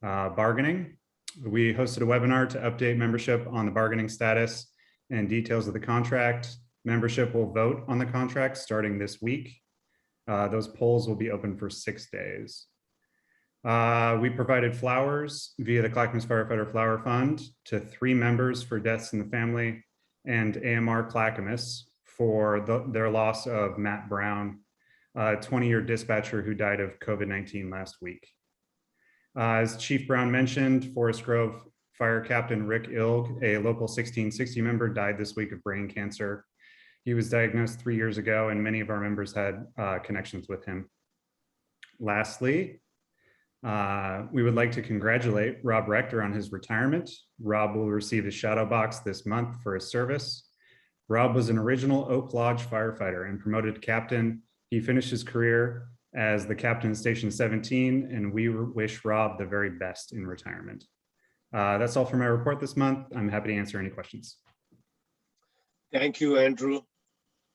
Q: Bargaining. We hosted a webinar to update membership on the bargaining status and details of the contract. Membership will vote on the contract starting this week. Those polls will be open for 6 days. We provided flowers via the Clackamas Firefighter Flower Fund to 3 members for deaths in the family, and AMR Clackamas for their loss of Matt Brown, a 20-year dispatcher who died of COVID-19 last week. As Chief Brown mentioned, Forest Grove Fire Captain Rick Ilg, a local 1660 member, died this week of brain cancer. He was diagnosed 3 years ago, and many of our members had connections with him. Lastly, we would like to congratulate Rob Rector on his retirement. Rob will receive his shadow box this month for his service. Rob was an original Oak Lodge firefighter and promoted to captain. He finished his career as the captain of Station 17, and we wish Rob the very best in retirement. That's all for my report this month. I'm happy to answer any questions.
G: Thank you, Andrew.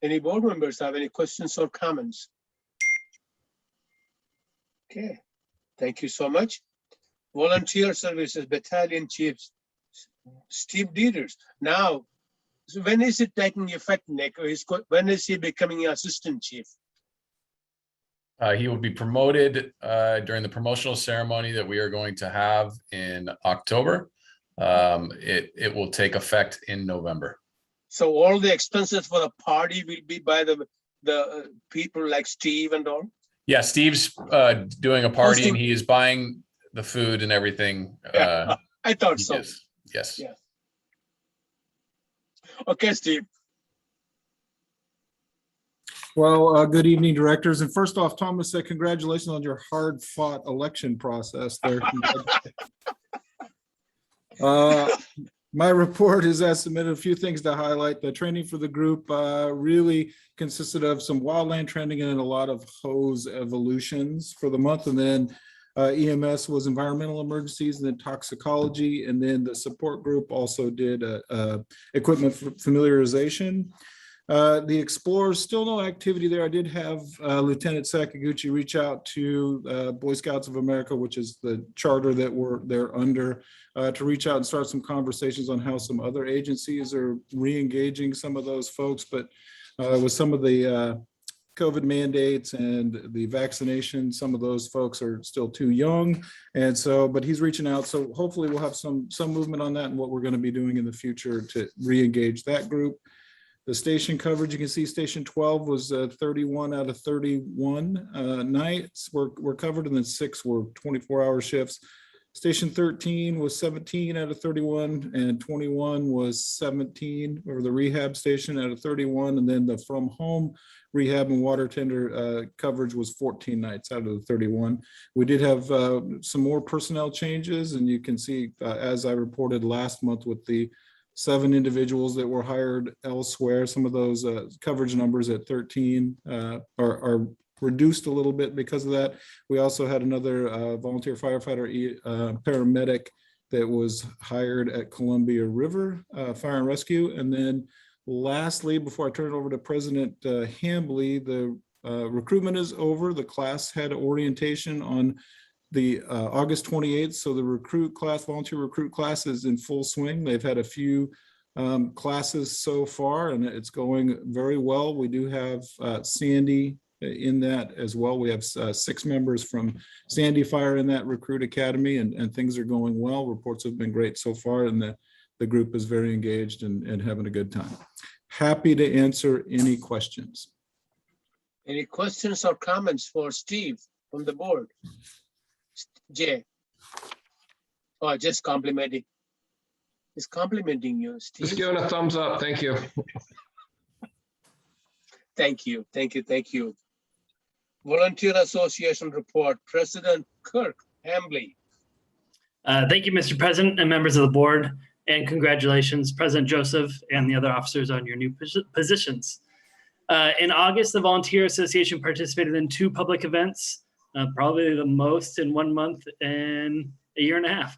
G: Any board members have any questions or comments? Okay, thank you so much. Volunteer Services Battalion Chief Steve Dieters. Now, so when is it taking effect, Nick? Or when is he becoming assistant chief?
B: He will be promoted during the promotional ceremony that we are going to have in October. It will take effect in November.
G: So all the expenses for the party will be by the people like Steve and all?
B: Yeah, Steve's doing a party and he is buying the food and everything.
G: I thought so.
B: Yes.
G: Yeah. Okay, Steve.
R: Well, good evening, directors. And first off, Thomas, congratulations on your hard-fought election process there. My report is as submitted. A few things to highlight. The training for the group really consisted of some wildland training and a lot of hose evolutions for the month. And then EMS was environmental emergencies and then toxicology. And then the support group also did equipment familiarization. The Explorers, still no activity there. I did have Lieutenant Sakaguchi reach out to Boy Scouts of America, which is the charter that they're under, to reach out and start some conversations on how some other agencies are re-engaging some of those folks. But with some of the COVID mandates and the vaccination, some of those folks are still too young. And so, but he's reaching out. So hopefully we'll have some movement on that and what we're going to be doing in the future to re-engage that group. The station coverage, you can see Station 12 was 31 out of 31 nights were covered, and then 6 were 24-hour shifts. Station 13 was 17 out of 31, and 21 was 17, or the rehab station out of 31, and then the from home rehab and water tender coverage was 14 nights out of the 31. We did have some more personnel changes, and you can see, as I reported last month with the 7 individuals that were hired elsewhere. Some of those coverage numbers at 13 are reduced a little bit because of that. We also had another volunteer firefighter paramedic that was hired at Columbia River Fire and Rescue. And then lastly, before I turn it over to President Hambly, the recruitment is over. The class had orientation on the August 28th. So the volunteer recruit class is in full swing. They've had a few classes so far and it's going very well. We do have Sandy in that as well. We have 6 members from Sandy Fire in that recruit academy and things are going well. Reports have been great so far and the group is very engaged and having a good time. Happy to answer any questions.
G: Any questions or comments for Steve from the board? Jay. Oh, just complimenting. He's complimenting you, Steve.
A: Just giving a thumbs up. Thank you.
G: Thank you. Thank you. Thank you. Volunteer Association report, President Kirk Hambly.
S: Thank you, Mr. President and members of the board, and congratulations, President Joseph and the other officers on your new positions. In August, the Volunteer Association participated in 2 public events. Probably the most in 1 month and a year and a half.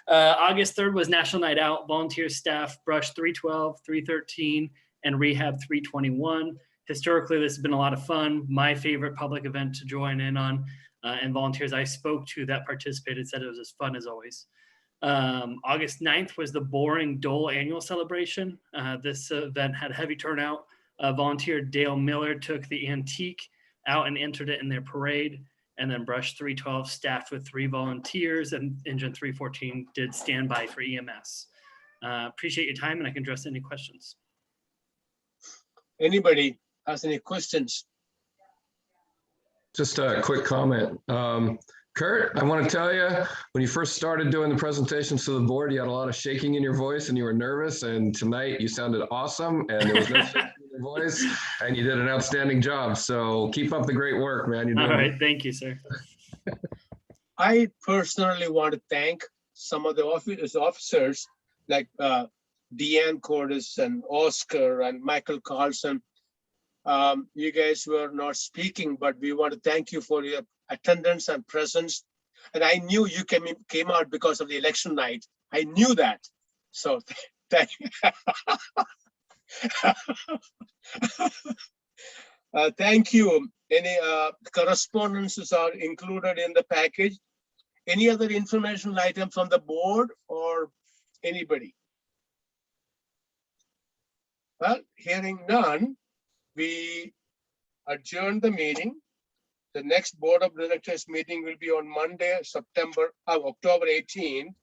S: August 3rd was National Night Out. Volunteer staff brushed 312, 313, and rehab 321. Historically, this has been a lot of fun. My favorite public event to join in on, and volunteers I spoke to that participated said it was as fun as always. August 9th was the Boring Dole annual celebration. This event had heavy turnout. Volunteer Dale Miller took the antique out and entered it in their parade, and then Brush 312 staffed with 3 volunteers, and Engine 314 did standby for EMS. Appreciate your time, and I can address any questions.
G: Anybody has any questions?
A: Just a quick comment. Kurt, I want to tell you, when you first started doing the presentations to the board, you had a lot of shaking in your voice and you were nervous. And tonight you sounded awesome and there was no shaking in your voice and you did an outstanding job. So keep up the great work, man. You're doing
S: All right, thank you, sir.
G: I personally want to thank some of the officers like Deanne Cordes and Oscar and Michael Carlson. You guys were not speaking, but we want to thank you for your attendance and presence. And I knew you came out because of the election night. I knew that. So thank you. Thank you. Any correspondences are included in the package. Any other information item from the board or anybody? Well, hearing none, we adjourn the meeting. The next Board of Directors meeting will be on Monday, October 18th.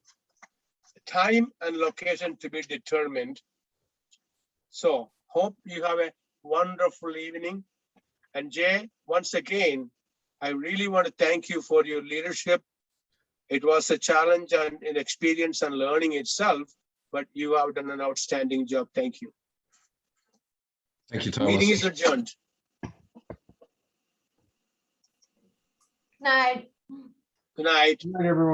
G: Time and location to be determined. So hope you have a wonderful evening. And Jay, once again, I really want to thank you for your leadership. It was a challenge and an experience and learning itself, but you have done an outstanding job. Thank you.
A: Thank you, Thomas.
G: Meeting is adjourned.
I: Night.
G: Good night.
E: Good night, everyone.